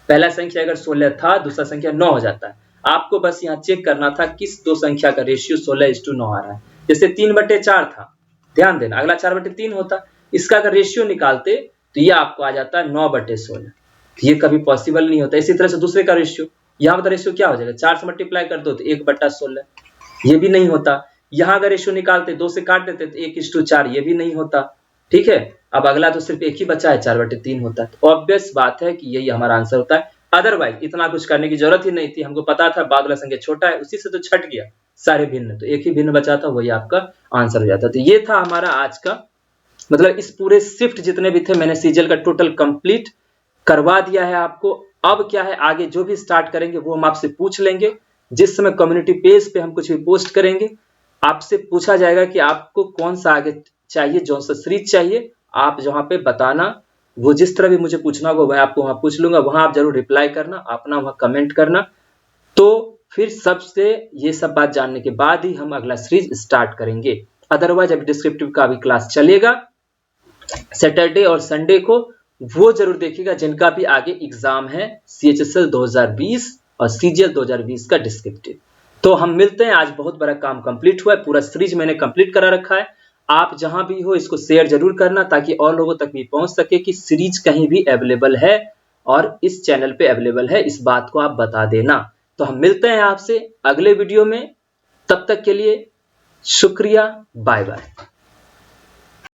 पहला संख्या अगर 16 था, दूसरा संख्या 9 हो जाता है। आपको बस यहाँ चेक करना था किस दो संख्या का रेशियो 16:9 आ रहा है। जैसे 3/4 था, ध्यान देना, अगला 4/3 होता, इसका अगर रेशियो निकालते तो ये आपको आ जाता है 9/16। ये कभी पॉसिबल नहीं होता। इसी तरह से दूसरे का रेशियो, यहाँ पर रेशियो क्या हो जाएगा? 4 से मल्टीप्लाई कर दो तो 1/16, ये भी नहीं होता। यहाँ अगर रेशियो निकालते 2 से काट देते तो 1:4, ये भी नहीं होता। ठीक है, अब अगला तो सिर्फ एक ही बचा है, 4/3 होता है। तो ऑब्वियस बात है कि यही हमारा आंसर होता है। अदरवाइज इतना कुछ करने की जरूरत ही नहीं थी, हमको पता था बाद वाला संख्या छोटा है, उसी से तो छट गया सारे भिन्न, तो एक ही भिन्न बचा था, वही आपका आंसर हो जाता। तो ये था हमारा आज का, मतलब इस पूरे शिफ्ट जितने भी थे मैंने सीजीएल का टोटल कंप्लीट करवा दिया है आपको। अब क्या है, आगे जो भी स्टार्ट करेंगे वो हम आपसे पूछ लेंगे। जिस समय कम्युनिटी पेज पे हम कुछ भी पोस्ट करेंगे, आपसे पूछा जाएगा कि आपको कौन सा आगे चाहिए, कौन सा सीरीज चाहिए, आप जहाँ पे बताना, वो जिस तरह भी मुझे पूछना होगा वह आपको वहां पूछ लूंगा, वहां आप जरूर रिप्लाई करना, अपना वहां कमेंट करना। तो फिर सबसे ये सब बात जानने के बाद ही हम अगला सीरीज स्टार्ट करेंगे। अदरवाइज अभी डिस्क्रिप्टिव का भी क्लास चलेगा सैटरडे और संडे को, वो जरूर देखिएगा जिनका भी आगे एग्जाम है CHSL 2020 और CGL 2020 का डिस्क्रिप्टिव। तो हम मिलते हैं, आज बहुत बड़ा काम कंप्लीट हुआ है, पूरा सीरीज मैंने कंप्लीट करा रखा है। आप जहां भी हो इसको शेयर जरूर करना ताकि और लोगों तक भी पहुंच सके कि सीरीज कहीं भी अवेलेबल है और इस चैनल पे अवेलेबल है, इस बात को आप बता देना। तो हम मिलते हैं आपसे अगले वीडियो में, तब तक के लिए शुक्रिया, बाय बाय।